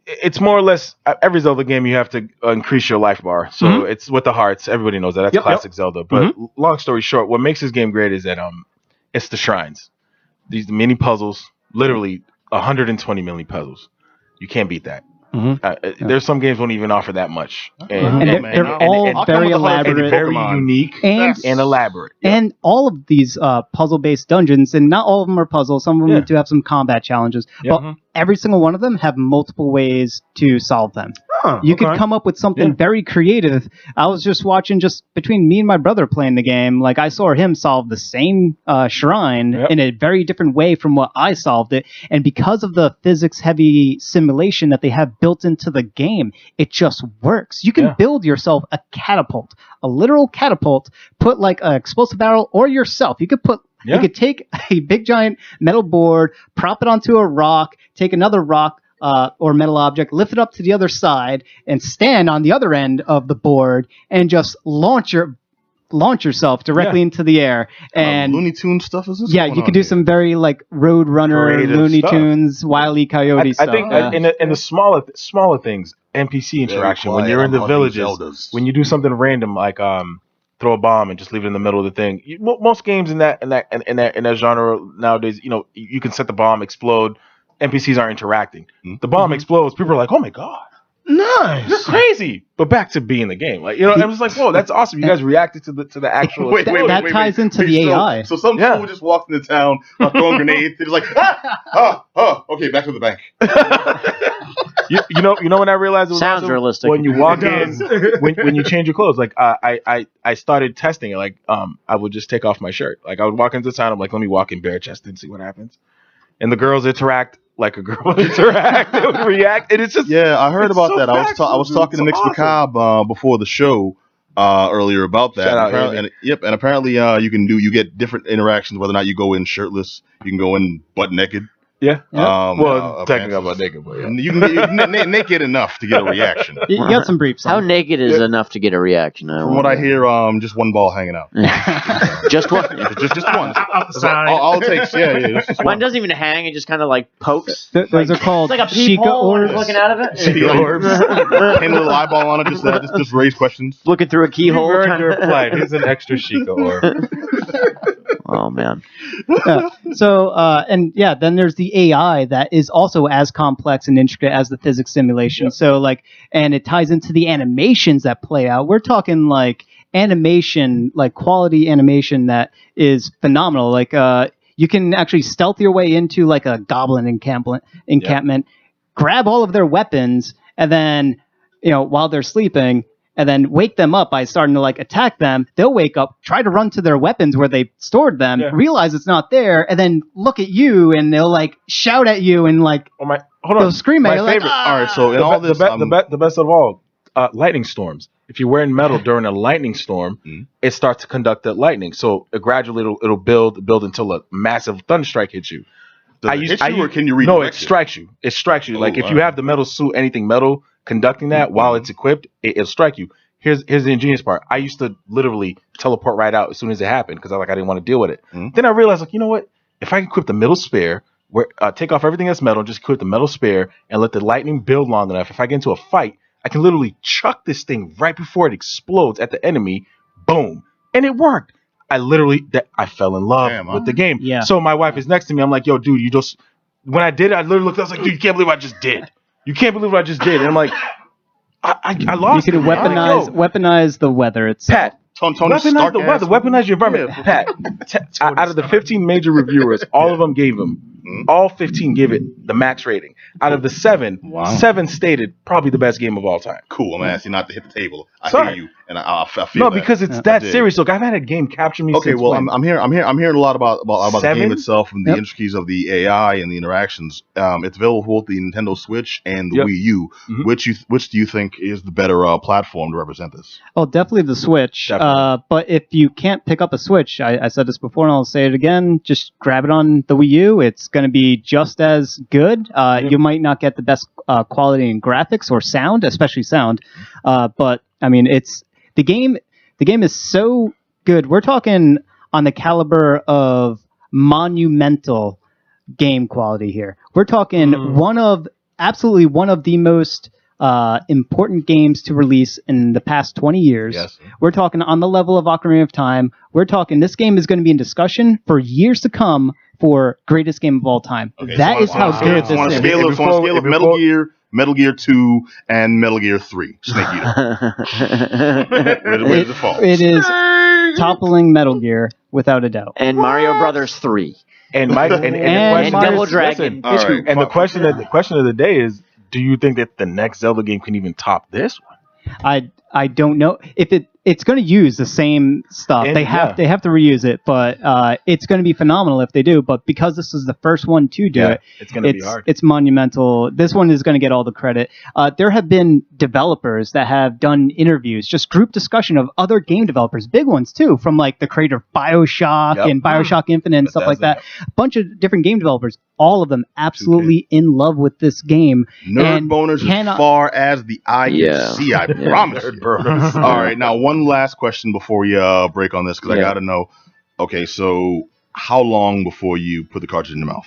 it's more or less every Zelda game you have to increase your life bar. So it's with the hearts. Everybody knows that. That's classic Zelda. But long story short, what makes this game great is that it's the shrines. These mini puzzles, literally 120 mini puzzles. You can't beat that. There's some games won't even offer that much. And they're all very elaborate, very unique, and elaborate. And all of these puzzle-based dungeons, and not all of them are puzzles. Some of them do have some combat challenges, but every single one of them have multiple ways to solve them. You could come up with something very creative. I was just watching, just between me and my brother playing the game, like I saw him solve the same shrine in a very different way from what I solved it. And because of the physics-heavy simulation that they have built into the game, it just works. You can build yourself a catapult, a literal catapult, put like an explosive barrel, or yourself. You could put you could take a big giant metal board, prop it onto a rock, take another rock or metal object, lift it up to the other side, and stand on the other end of the board and just launch your launch yourself directly into the air. And Looney Tunes stuff is this? Yeah, you could do some very like Roadrunner, Creative Looney stuff. Tunes, Wile E. Coyote stuff. I think in the smaller things, NPC interaction, when you're in the villages, when you do something random like throw a bomb and just leave it in the middle of the thing. Most games in that genre nowadays, you can set the bomb, explode. NPCs aren't interacting. The bomb explodes. People are like, "Oh my god, nice, you're crazy!" But back to being the game, like I'm just like, "Whoa, that's awesome!" You guys reacted to the actual. Wait, that ties into the AI. So some fool just walked into town, throwing grenades. He's like, okay, back to the bank. you know when I realized it was sounds awesome? realistic. When you walk in, when you change your clothes, like I started testing it. Like I would just take off my shirt. Like I would walk into town. I'm like, let me walk in bare chested and see what happens. And the girls interact like a girl would interact. They would react, and it's just I heard about so that. I was talking to Mix Macabre before the show earlier about that. And apparently you get different interactions whether or not you go in shirtless, you can go in butt naked. Yeah. Technically I'm not naked, but yeah. You can get naked enough to get a reaction. You got some briefs. How naked is enough to get a reaction? From what I hear, just one ball hanging out. Just one. Just one. All it takes. Yeah. Mine doesn't even hang; it just kind of like pokes. Those are called it's like a Sheikah peephole orbs. looking out of it. Sheikah orbs. Paint a little eyeball on it. Just raise questions. Looking through a keyhole. You earned your flight. Here's an extra Sheikah orb. Oh man. Then there's the AI that is also as complex and intricate as the physics simulation. Yep. So and it ties into the animations that play out. We're talking like animation, like quality animation that is phenomenal. Like you can actually stealth your way into like a goblin encampment, grab all of their weapons, and then while they're sleeping, and then wake them up by starting to like attack them. They'll wake up, try to run to their weapons where they stored them, realize it's not there, and then look at you, and they'll like shout at you and like they'll scream at you. My favorite. Like, all right, so in all this, the best of all, lightning storms. If you're wearing metal during a lightning storm, it starts to conduct that lightning. So gradually it'll build until a massive thunderstrike hits you. Or can you read? No, it strikes you. It strikes you. Like if you have the metal suit, anything metal conducting that while it's equipped, it'll strike you. Here's the ingenious part. I used to literally teleport right out as soon as it happened because I didn't want to deal with it. Then I realized, like, you know what? If I can equip the metal spare, take off everything that's metal, just equip the metal spare, and let the lightning build long enough, if I get into a fight, I can literally chuck this thing right before it explodes at the enemy. Boom. And it worked. I fell in love with the game. Yeah. So my wife is next to me. I'm like, yo, dude, when I did it, I literally looked, I was like, dude, you can't believe what I just did. You can't believe what I just did. And I'm like, I lost. You could weaponize the weather itself. Pat, weaponize the weather. Weaponize your environment. Pat, out of the 15 major reviewers, all of them gave them. All 15 give it the max rating. Out of the 7, 7 stated probably the best game of all time. Cool. I'm gonna ask you not to hit the table. I hear you, and I feel no, that. because it's that serious. Look, I've had a game capture me. Okay, well, I'm hearing a lot about the game itself and the Yep. intricacies of the AI and the interactions. It's available for both the Nintendo Switch and the Wii U. Which do you think is the better platform to represent this? Oh, definitely the Switch. But if you can't pick up a Switch, I said this before and I'll say it again, just grab it on the Wii U. It's going to be just as good. You might not get the best quality in graphics or sound, especially sound. But I mean, the game is so good. We're talking on the caliber of monumental game quality here. We're talking one of the most important games to release in the past 20 years. Yes. We're talking on the level of Ocarina of Time. We're talking this game is going to be in discussion for years to come for greatest game of all time. Okay, that is how good this is. On a scale of Metal Gear 2 and Metal Gear 3, Snake Eater. Where does it fall? It is toppling Metal Gear without a doubt. And Mario Brothers 3. And Mike and Double Dragon. Listen, and the question of the day is, do you think that the next Zelda game can even top this one? I don't know if it's going to use the same stuff. They have to reuse it, but it's going to be phenomenal if they do. But because this is the first one to do it, it's going to be hard. It's monumental. This one is going to get all the credit. There have been developers that have done interviews, just group discussion of other game developers, big ones too, from like the creator of BioShock and BioShock Infinite and stuff like that. A bunch of different game developers, all of them absolutely in love with this game. Nerd boners as far as the eye can see, I promise you. All right, now one last question before we break on this, because I got to know. Okay, so how long before you put the cartridge in your mouth?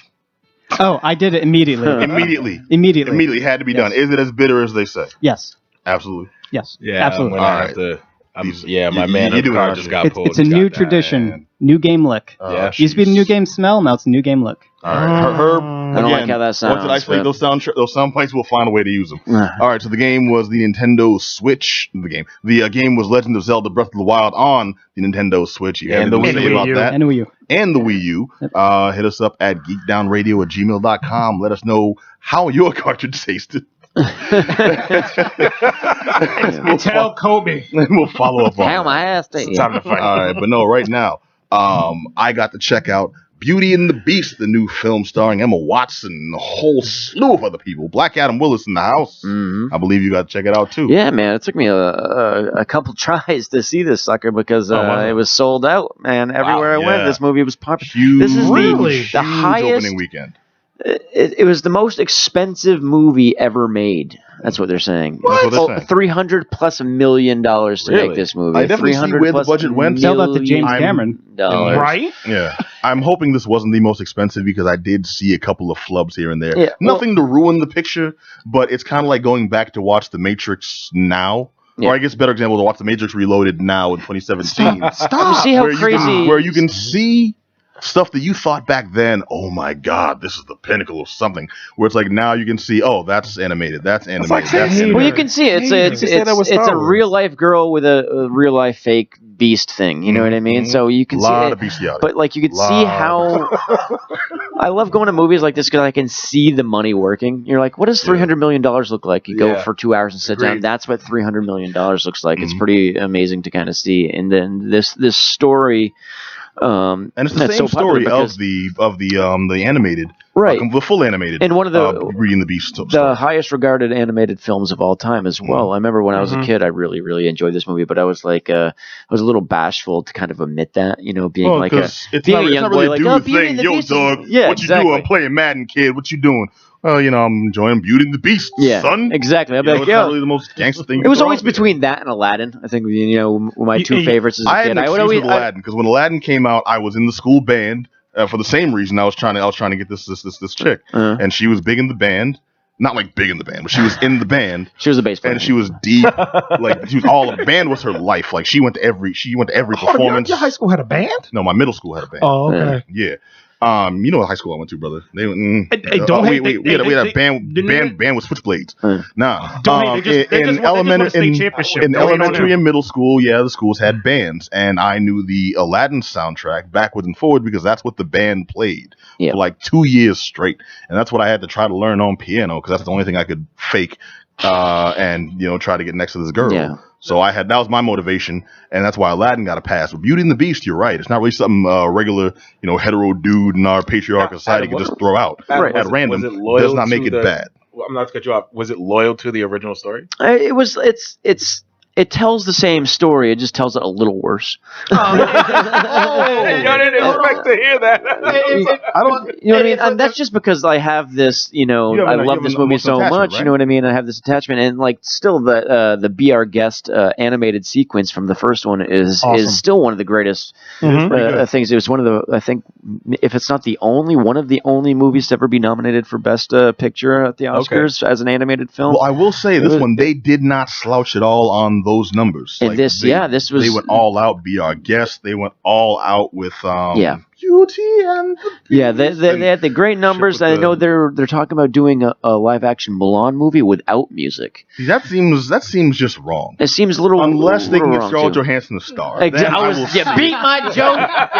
Oh, I did it immediately. Immediately had to be done. Is it as bitter as they say? Yes. Absolutely. Yes. Yeah. Absolutely. All right. My man of card just got pulled. It's a new tradition. Man. New game look. Used to be the new game smell. Now it's a new game look. All right, Herb. I don't like how that sounds. What did I say? Those sound bites will find a way to use them. All right, so the game was the Nintendo Switch. The game was Legend of Zelda: Breath of the Wild on the Nintendo Switch. And the Wii U. And the Wii U. And the Wii U. Hit us up at geekdownradio@gmail.com. Let us know how your cartridge tasted. Tell Kobe. We'll follow up on how my ass tastes. It's time to fight. All right, but no, right now, I got to check out Beauty and the Beast, the new film starring Emma Watson and a whole slew of other people. Black Adam Willis in the house. Mm-hmm. I believe you got to check it out too. Yeah, man. It took me a couple tries to see this sucker because it was sold out, man. Everywhere I went, this movie was popular. This is the highest opening weekend. It was the most expensive movie ever made. That's what they're saying. What? $300+ million to make this movie. I definitely see where the budget went. Sell that to James Cameron. Right? Yeah. I'm hoping this wasn't the most expensive because I did see a couple of flubs here and there. Yeah, Nothing to ruin the picture, but it's kind of like going back to watch The Matrix now. Yeah. Or I guess a better example to watch The Matrix Reloaded now in 2017. Stop! You see how crazy... Where you can see stuff that you thought back then, oh my God, this is the pinnacle of something. Where it's like now you can see, oh, that's animated. That's animated. Well, you can see it. It's a real life girl with a real life fake beast thing. You know what I mean? Mm-hmm. So you can see of bestiality. But like you can see how I love going to movies like this because I can see the money working. You're like, what does $300 million look like? You go for 2 hours and sit down. That's what $300 million looks like. It's pretty amazing to kind of see. And then this story. And it's the same story of the animated, the full animated, and one of the Beauty and the Beast, the highest regarded animated films of all time as well. I remember when I was a kid, I really, really enjoyed this movie, but I was like, I was a little bashful to kind of admit that, being like a young boy, like, oh, Beauty and the Beast, dog. Yeah, what you doing? I'm playing Madden, kid. What you doing? Well, I'm enjoying Beauty and the Beast, son. Exactly. I'd be like, not really the most gangster thing. It was always between that and Aladdin. I think, my two favorites as a kid. I would with Aladdin because when Aladdin came out, I was in the school band for the same reason. I was trying to get this chick, and she was big in the band. Not like big in the band, but she was in the band. She was a bass player. And she was deep. Like she was all the band was her life. Like she went to every performance. Your high school had a band? No, my middle school had a band. Oh, okay. Yeah. You know what high school I went to, brother? We had a band with switchblades. Nah. In elementary and middle school, the schools had bands, and I knew the Aladdin soundtrack backwards and forward because that's what the band played for like 2 years straight, and that's what I had to try to learn on piano because that's the only thing I could fake and try to get next to this girl. Yeah. So that was my motivation, and that's why Aladdin got a pass. But Beauty and the Beast, you're right. It's not really something regular, hetero dude in our patriarchal society can just throw out at random. Does not make it bad. I'm not to cut you off. Was it loyal to the original story? It tells the same story. It just tells it a little worse. I didn't expect to hear that. I don't. You know what I mean? And that's just because I have this. I love this movie so much. Right? You know what I mean? I have this attachment, and like still the Be Our Guest animated sequence from the first one is still one of the greatest things. It was one of the, I think, if it's not the only one of the only movies to ever be nominated for Best Picture at the Oscars as an animated film. Well, I will say this one they did not slouch at all on those numbers. And this was. They went all out. Be Our Guest. They went all out with Beauty and the Beast. They had the great numbers. I know they're talking about doing a live action Mulan movie without music. See, that seems just wrong. It seems a little unless they can get Scarlett too. Johansson to star. You beat my joke.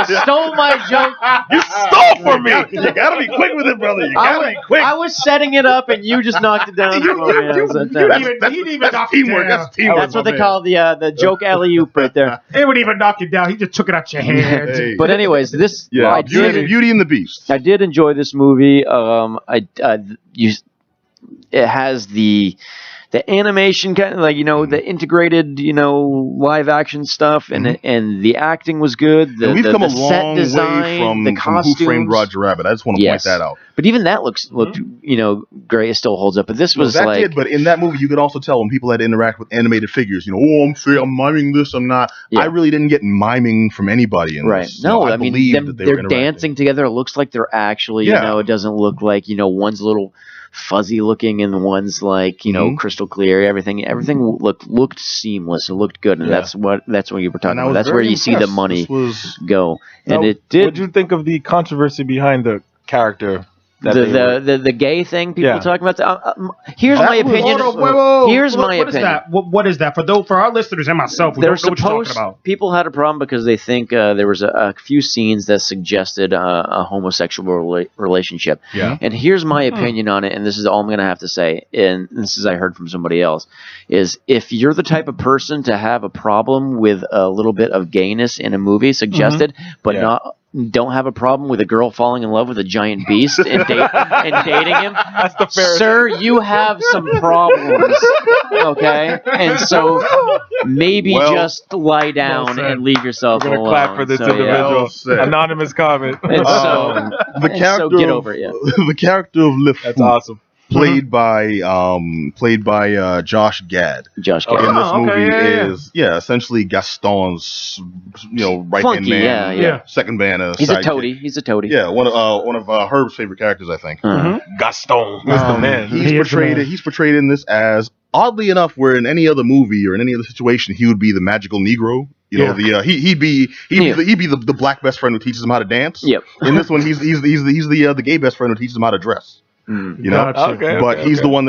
You stole my joke. You stole from me. You gotta be quick with it, brother. You gotta be quick. I was setting it up, and you just knocked it down. That's teamwork. That's what they call the joke alley-oop right there. They wouldn't even knock it down. He just took it out your hand. Hey. But anyways, this. Yeah, Beauty and the Beast. I did enjoy this movie. It has the the animation kind of like the integrated live action stuff and the acting was good. We've come a long set design, way the from Who Framed Roger Rabbit. I just want to point that out. But even that looked great. It still holds up. But this was but in that movie you could also tell when people had to interact with animated figures. I'm miming this. I'm not. Yeah. I really didn't get miming from anybody in this. No, I mean they're dancing together. It looks like they're actually. It doesn't look like one's a little fuzzy looking and one's like crystal clear. Everything looked seamless. It looked good, and that's what you were talking about. That's where you see the money go. And it did. What did you think of the controversy behind the character? The gay thing people talking about. Here's my opinion. Here's my opinion. What is that for our listeners and myself? We don't know what you're talking about. People had a problem because they think there was a few scenes that suggested a homosexual relationship. Yeah. And here's my opinion on it, and this is all I'm going to have to say. And this is I heard from somebody else. Is if you're the type of person to have a problem with a little bit of gayness in a movie suggested, but don't have a problem with a girl falling in love with a giant beast and dating him. That's the fair. Sir, you have some problems, okay? And so maybe just lie down and leave yourself alone. We're going to clap for this individual. Anonymous comment. And so get over it, The character of Lif. That's awesome. Played by Josh Gad. Josh Gad in this movie is essentially Gaston's right hand man, second man. He's a toady. He's a toady. Yeah, one of Herb's favorite characters, I think. Gaston is the man. He's portrayed in this as, oddly enough, where in any other movie or in any other situation he would be the magical Negro. He'd be the black best friend who teaches him how to dance. Yep. In this one, he's the gay best friend who teaches him how to dress. But he's the one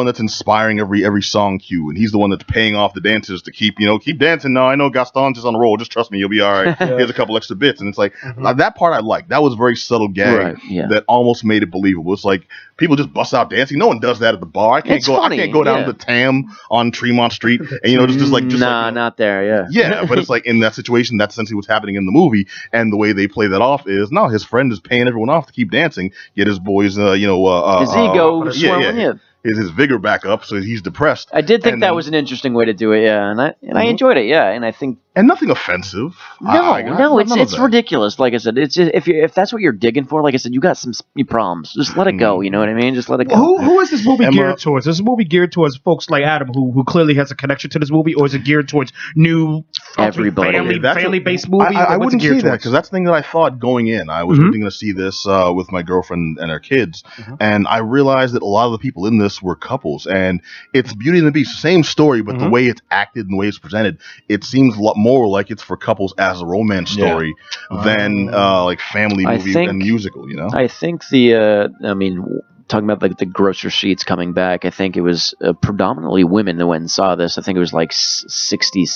that's inspiring every song cue, and he's the one that's paying off the dancers to keep dancing. No, I know Gaston's just on the roll. Just trust me, you'll be all right. Here's a couple extra bits, and it's like that part I like. That was very subtle gag that almost made it believable. It's like people just bust out dancing. No one does that at the bar. I can't go down to the Tam on Tremont Street and not there. Yeah, but it's like in that situation, that's essentially what's happening in the movie, and the way they play that off is his friend is paying everyone off to keep dancing, yet his boys, his ego swelling. His vigor back up, so he's depressed. I did think that was an interesting way to do it, and I enjoyed it, and I think nothing offensive. No, it's ridiculous. Like I said, it's just, if that's what you're digging for, like I said, you got some problems. Just let it go. You know what I mean? Just let it go. Who is this movie geared towards? Is this movie geared towards folks like Adam, who clearly has a connection to this movie, or is it geared towards new everybody family-based movie? I wouldn't say that because that's the thing that I thought going in. I was going to see this with my girlfriend and her kids, and I realized that a lot of the people in this were couples, and it's Beauty and the Beast, same story, but the way it's acted and the way it's presented, it seems a lot more like it's for couples as a romance story than like family movie and musical. I think talking about like the gross receipts coming back, I think it was predominantly women that went and saw this. I think it was like 60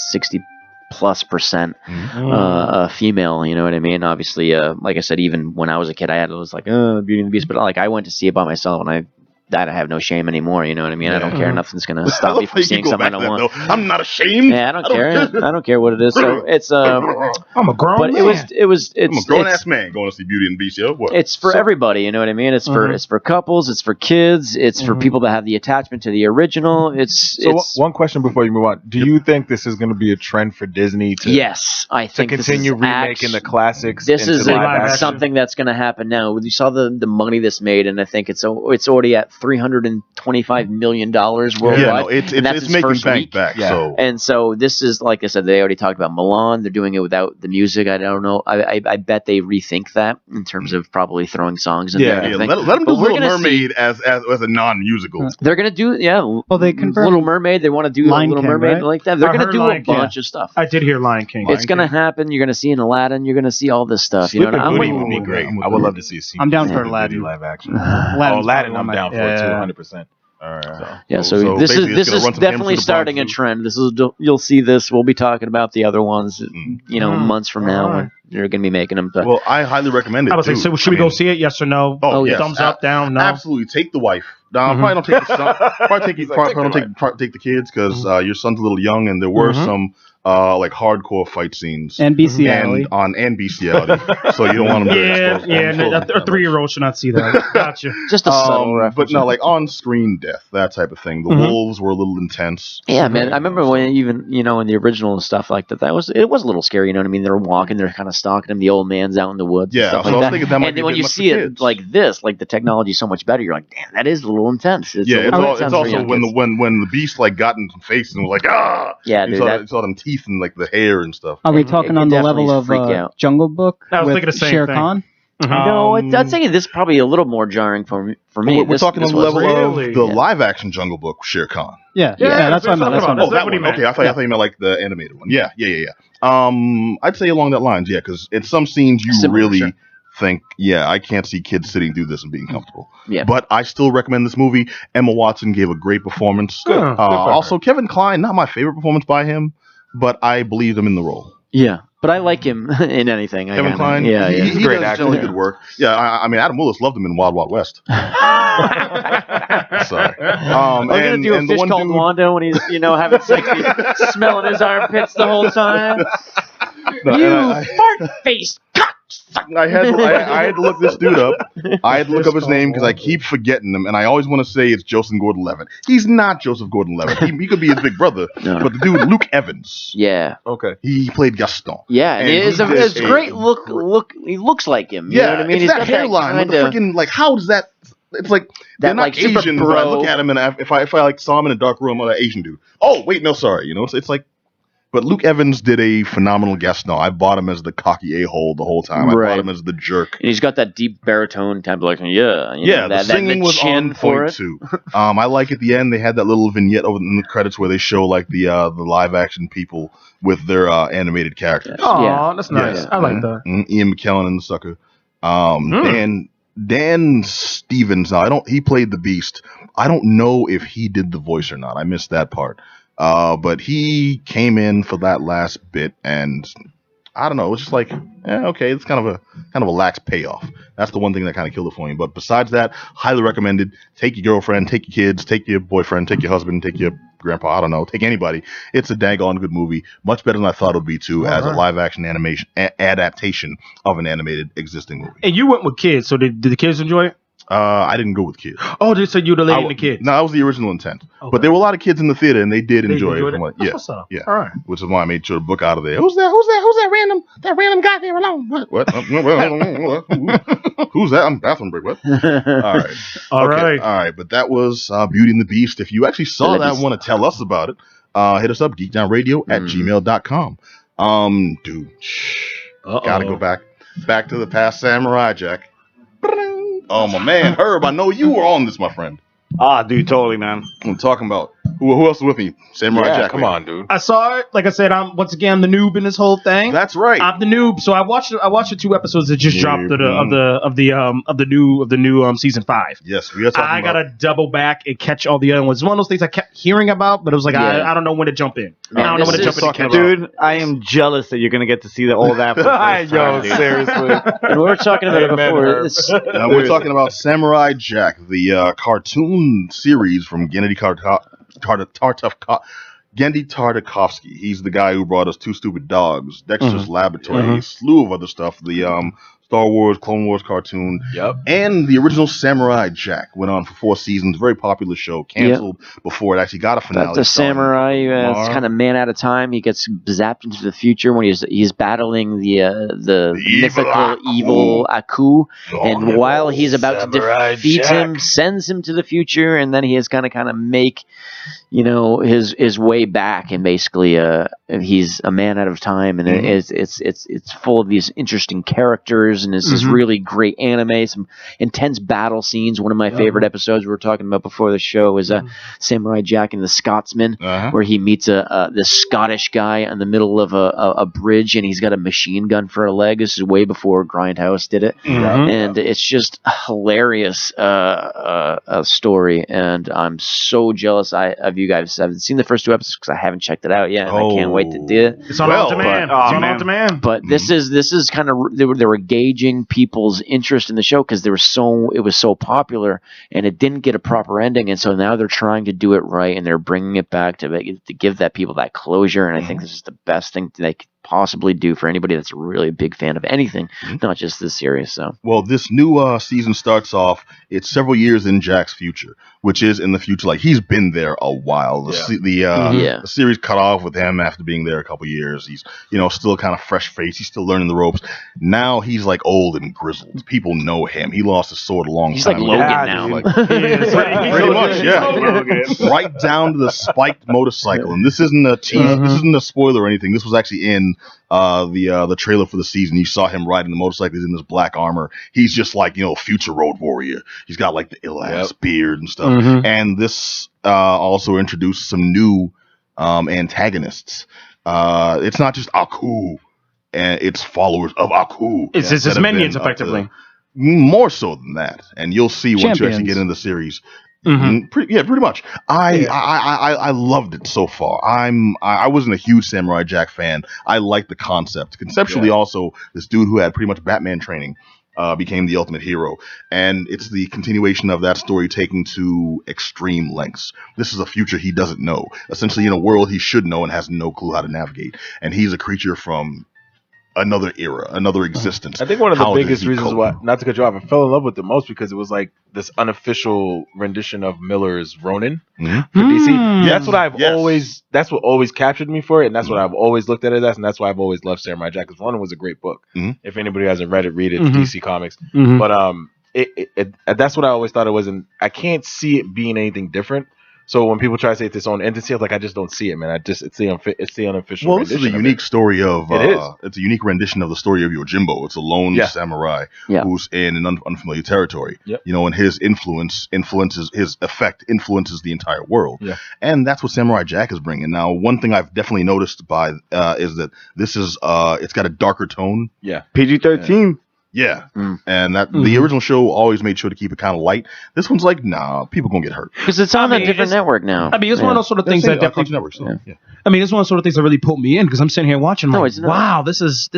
plus percent female, you know what I mean? Obviously, like I said, even when I was a kid, I was like, Beauty and the Beast, but like I went to see it by myself, and I have no shame anymore, you know what I mean? I don't care. Nothing's gonna stop me from seeing something I don't want. I'm not ashamed. Yeah, I don't care. I don't care what it is. So it's I'm a grown man. I'm a grown ass man going to see Beauty and the Beast. It's for everybody, you know what I mean? It's for couples, it's for kids, it's for people that have the attachment to the original. One question before you move on. Do you think this is gonna be a trend for Disney to Yes, I think to continue remaking the classics? This is something that's gonna happen now. You saw the money this made, and I think it's already at $325 million worldwide. Yeah, it's making bank back. Yeah. So. And so this is, like I said, they already talked about Milan. They're doing it without the music. I don't know. I bet they rethink that in terms of probably throwing songs in there. Yeah, let them do Little Mermaid as a non-musical. They're going to do, Well, they confirmed Little Mermaid. They want to do Little Mermaid like that. They're going to do a bunch of stuff. I did hear Lion King. It's going to happen. You're going to see an Aladdin. You're going to see all this stuff. Sleeping Beauty would be great. I would love to see a I'm down for Aladdin live action. Aladdin, I'm down for it too, 100%. All right. So this is definitely starting a trend. You'll see this. We'll be talking about the other ones, months from now when you're going to be making them. But, well, I highly recommend it. I was like, so should we go see it? Yes or no? Oh, yes. Thumbs up, down, no. Absolutely. Take the wife. No, probably don't take the son. Probably take the kids because your son's a little young, and there were some like hardcore fight scenes and bestiality. and bestiality. So you don't want them to a 3-year-old should not see that. Gotcha. Just a subtle reference. But no, like on-screen death, that type of thing. The wolves were a little intense. Yeah, man. I remember when even in the original stuff like that. It was a little scary. You know what I mean? They're walking, they're kind of stalking him. The old man's out in the woods. Yeah, and stuff so like I was that. thinking that might be when you see it like this, like the technology is so much better. You're like, damn, that is a little intense. It's also when the beast like got in some face and was like, ah. Yeah, you dude. saw them teeth and like the hair and stuff. Are we talking on the level of Jungle Book I was with thinking the same Shere thing. Khan? No, I'd say this is probably a little more jarring for me. We're talking on the level really? of the live-action Jungle Book, Shere Khan. Yeah, that's what I meant. Oh, that one. Okay, I thought you meant like the animated one. Yeah. I'd say along that lines, because in some scenes you really think, I can't see kids sitting through this and being comfortable. Yeah. But I still recommend this movie. Emma Watson gave a great performance. Good. Also, Kevin Kline, not my favorite performance by him, but I believed him in the role. Yeah, but I like him in anything. Kevin Kline, he great does actor. really good work. Yeah, I mean, Adam Willis loved him in Wild Wild West. Sorry. I'm gonna do a fish called Wanda when he's having sex, he's smelling his armpits the whole time. Fart-faced cocksucker. I had to look this dude up. I had to look up his name because I keep forgetting him, and I always want to say it's Joseph Gordon-Levitt. He's not Joseph Gordon-Levitt. He could be his big brother, but the dude Luke Evans. Yeah. Okay. He played Gaston. Yeah, and it's great. Look. He looks like him. You know what I mean? It's that hairline. With the freaking like, how does that? It's like they're not Asian, but I look at him and if I like saw him in a dark room, I'm an Asian dude. Oh wait, no, sorry. It's like. But Luke Evans did a phenomenal Gaston. I bought him as the cocky a-hole the whole time. I bought him as the jerk. And he's got that deep baritone type of like, the singing was on point too. I like at the end they had that little vignette over in the credits where they show like the live action people with their animated characters. Oh, that's nice. I like that. Ian McKellen and the sucker. Dan Stevens. Now he played the Beast. I don't know if he did the voice or not. I missed that part. But he came in for that last bit, and I don't know. It was just like, okay, it's kind of a lax payoff. That's the one thing that kind of killed it for me. But besides that, highly recommended. Take your girlfriend, take your kids, take your boyfriend, take your husband, take your grandpa. I don't know. Take anybody. It's a daggone good movie. Much better than I thought it would be too, as a live action animation adaptation of an animated existing movie. And you went with kids, so did the kids enjoy it? I didn't go with kids. Oh, they said you the lady and the kids. No, that was the original intent. Okay. But there were a lot of kids in the theater, and they did enjoy it. That's what's up. Yeah. All right. Which is why I made sure to book out of there. Who's that random guy there alone? What? Who's that? I'm bathroom break. What? All right. But that was Beauty and the Beast. If you actually saw that and want to tell us about it, hit us up, geekdownradio@gmail.com. Dude, gotta go back to the past, Samurai Jack. Oh, my man, Herb, I know you were on this, my friend. Dude, totally, man. I'm talking about who else is with me? Samurai Jack. Come on, dude. I saw it. Like I said, I'm the noob in this whole thing. That's right. I'm the noob. So I watched the 2 episodes that just dropped of the new season 5. Yes, we are talking I gotta double back and catch all the other ones. It's one of those things I kept hearing about, but it was like I don't know when to jump in. I don't know when to jump in to catch. Dude, I am jealous that you're gonna get to see all that. Yo, seriously. And we were talking about it before. We're talking about Samurai Jack, the cartoon series from Genndy Tartakovsky. He's the guy who brought us Two Stupid Dogs, Dexter's Laboratory, a slew of other stuff. The Star Wars, Clone Wars cartoon, and the original Samurai Jack went on for 4 seasons. Very popular show, canceled before it actually got a finale. That's a samurai. It's kind of man at a time. He gets zapped into the future when he's battling the mythical evil Aku, and while he's about to defeat him, sends him to the future, and then he is going to kind of make his way back, and basically he's a man out of time, and it's full of these interesting characters. And it's this really great anime, some intense battle scenes. One of my favorite episodes we were talking about before the show is Samurai Jack and the Scotsman, where he meets this Scottish guy in the middle of a bridge, and he's got a machine gun for a leg. This is way before Grindhouse did it, and it's just a hilarious story. And I'm so jealous of you guys. I haven't seen the first 2 episodes because I haven't checked it out yet, and I can't wait to do it. It's on demand. But this is kind of they were gauged gauging people's interest in the show because it was so popular and it didn't get a proper ending, and so now they're trying to do it right and they're bringing it back to give that people that closure. And I think this is the best thing they could possibly do for anybody that's really a big fan of anything, not just this series. So, well, this new season starts off. It's several years in Jack's future, which is in the future. Like he's been there a while. The series cut off with him after being there a couple years. He's still kind of fresh face. He's still learning the ropes. Now he's like old and grizzled. People know him. He lost his sword a long time ago. He's like Logan now. Pretty much, yeah. Right down to the spiked motorcycle. And this isn't a tease. This isn't a spoiler or anything. This was actually in the trailer for the season. You saw him riding the motorcycle. He's in this black armor. He's just like future road warrior. He's got like the ill ass beard and stuff. And this also introduced some new antagonists. It's not just Aku and its followers of Aku. It's his minions, effectively. More so than that, and you'll see once you actually get into the series. Pretty much. I loved it so far. I wasn't a huge Samurai Jack fan. I liked the concept. Conceptually, also, this dude who had pretty much Batman training became the ultimate hero, and it's the continuation of that story taken to extreme lengths. This is a future he doesn't know, essentially in a world he should know and has no clue how to navigate, and he's a creature from another era, another existence. I think one of the biggest reasons why, not to cut you off, I fell in love with it most because it was like this unofficial rendition of Miller's Ronin for DC. That's what that's what always captured me for it, and that's what I've always looked at it as, and that's why I've always loved Samurai Jack, because Ronin was a great book. If anybody hasn't read it, read it. It's DC Comics. But that's what I always thought it was, and I can't see it being anything different. So when people try to say it's its own entity, I was like, I just don't see it, man. It's the unofficial. Well, this is a unique story of. It's a unique rendition of the story of Yojimbo. It's a lone samurai who's in an unfamiliar territory. And his his effect influences the entire world. And that's what Samurai Jack is bringing. Now, one thing I've definitely noticed is that this is it's got a darker tone. PG-13. Yeah, and that the original show always made sure to keep it kind of light. This one's like, nah, people gonna get hurt because it's on a different network now. I mean, it's one of those sort of things that definitely networks. I mean, it's one of those sort of things that really pulled me in because I'm sitting here watching. Wow, this is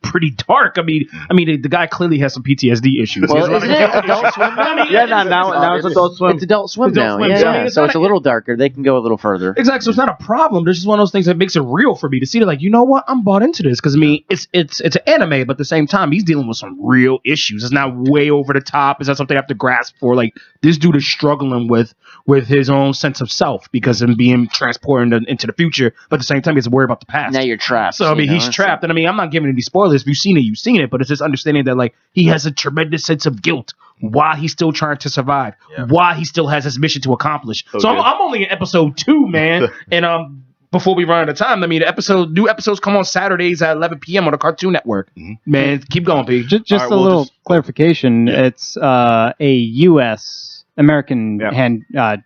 pretty dark. I mean, the guy clearly has some PTSD issues. Well, isn't it Adult Swim now? Now it's Adult Swim. It's Adult Swim now. Yeah. So it's a little darker. They can go a little further. Exactly. So it's not a problem. There's just one of those things that makes it real for me to see. Like, you know what? I'm bought into this because I mean, it's an anime, but at the same time, he's dealing with some real issues. It's not way over the top. It's not something I have to grasp for. Like, this dude is struggling with his own sense of self because of being transported into the future, but at the same time, he has to worry about the past. Now you're trapped. So I mean, he's trapped, and I mean, I'm not giving any spoilers. If you've seen it, you've seen it. But it's just understanding that like he has a tremendous sense of guilt while he's still trying to survive, while he still has his mission to accomplish. So I'm only in episode 2, man, and before we run out of time, I mean, new episodes come on Saturdays at 11 p.m. on the Cartoon Network. Man, keep going, P. Just right, a little clarification. It's a U.S. American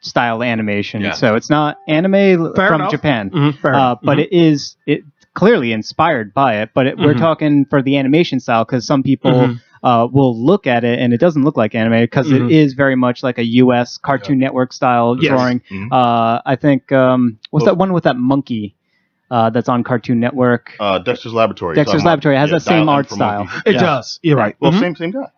style animation, so it's not anime from Japan. But it is clearly inspired by it. But we're talking for the animation style because some people will look at it and it doesn't look like anime because it is very much like a U.S. Cartoon Network style drawing. I think what's that one with that monkey that's on Cartoon Network? Dexter's Laboratory. Dexter's Laboratory has that same art style. It does. You're right. Well, same guy.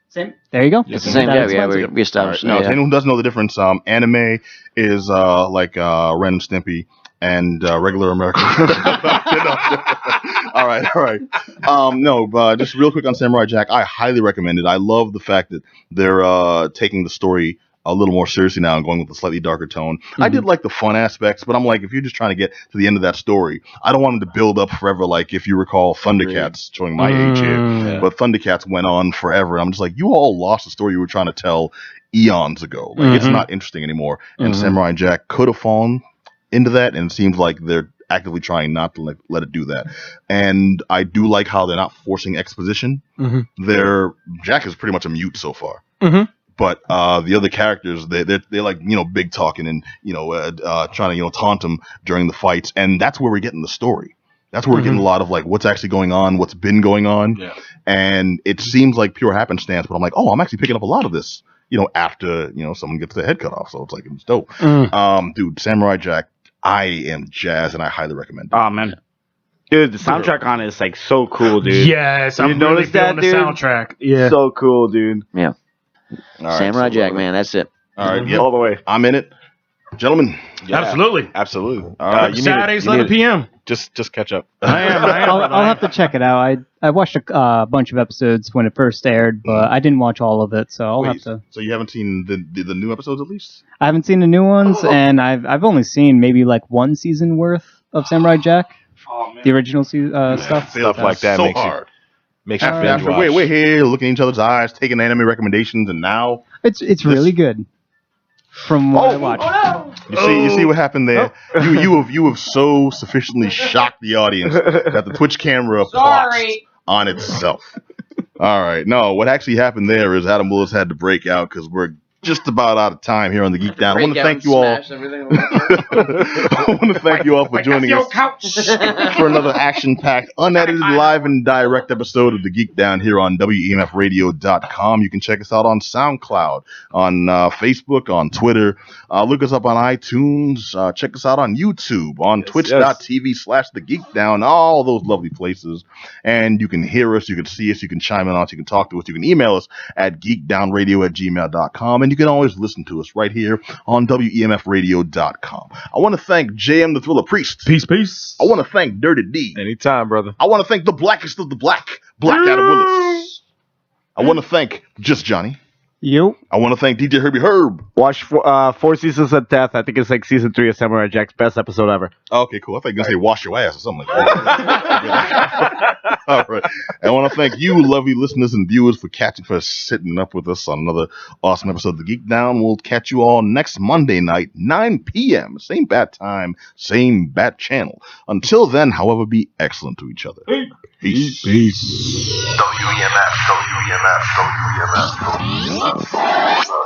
Same. There you go. It's the same guy. Yeah, we established. Now, if anyone doesn't know the difference, anime is like Ren and Stimpy, and regular American. All right. Just real quick on Samurai Jack, I highly recommend it. I love the fact that they're taking the story a little more seriously now and going with a slightly darker tone. I did like the fun aspects, but I'm like, if you're just trying to get to the end of that story, I don't want them to build up forever. Like if you recall Thundercats, showing my age here, but Thundercats went on forever. And I'm just like, you all lost the story you were trying to tell eons ago. Like it's not interesting anymore. And Samurai Jack could have fallen into that, and it seems like they're actively trying not to let it do that. And I do like how they're not forcing exposition. Jack is pretty much a mute so far. But the other characters, they're like, big talking and, trying to, taunt him during the fights. And that's where we're getting the story. That's where we're getting a lot of like what's actually going on, what's been going on. And it seems like pure happenstance, but I'm like, oh, I'm actually picking up a lot of this, after, someone gets their head cut off. So it's like, it's dope. Dude, Samurai Jack, I am jazzed and I highly recommend it. Oh, man. Dude, the soundtrack on it is like so cool, dude. Yes, I'm You really notice that, feeling the dude? soundtrack. Yeah. So cool, dude. Yeah. All right, Samurai so Jack, man. That's it. All right, yep. All the way. I'm in it, gentlemen. Yeah, Absolutely. absolutely. All right. You need Saturdays, you need 11 p.m. Just catch up. I'll have to check it out. I watched a bunch of episodes when it first aired, but I didn't watch all of it, so I'll have to. So you haven't seen the new episodes at least? I haven't seen the new ones, and I've only seen maybe like one season worth of Samurai Jack, the original stuff. Stuff like that so makes hard. makes you binge After watch. we're here looking in each other's eyes, taking anime recommendations, and now It's really good. From what I watched. you see what happened there. You have so sufficiently shocked the audience that the Twitch camera paused on itself. All right, no, what actually happened there is Adam Willis had to break out because we're just about out of time here on the Geek Down. I want to thank you all. I want to thank you all for joining us for another action-packed, unedited, live and direct episode of the Geek Down here on WEMFradio.com. You can check us out on SoundCloud, on Facebook, on Twitter. Look us up on iTunes. Check us out on YouTube, on twitch.tv/The Geek Down, all those lovely places. And you can hear us, you can see us, you can chime in on us, you can talk to us, you can email us at geekdownradio@gmail.com. And you can always listen to us right here on WEMFradio.com. I want to thank JM the Thriller Priest. Peace. I want to thank Dirty D. Anytime, brother. I want to thank the blackest of the black, Adam Willis. I want to thank Just Johnny. You. I want to thank DJ Herbie Herb. Watch 4 Seasons of Death. I think it's like season 3 of Samurai Jack's best episode ever. Okay, cool. I thought you were going to say wash your ass or something like that. All right. I want to thank you, lovely listeners and viewers, for sitting up with us on another awesome episode of The Geek Down. We'll catch you all next Monday night, 9 p.m. Same bat time, same bat channel. Until then, however, be excellent to each other. Peace. WEMF.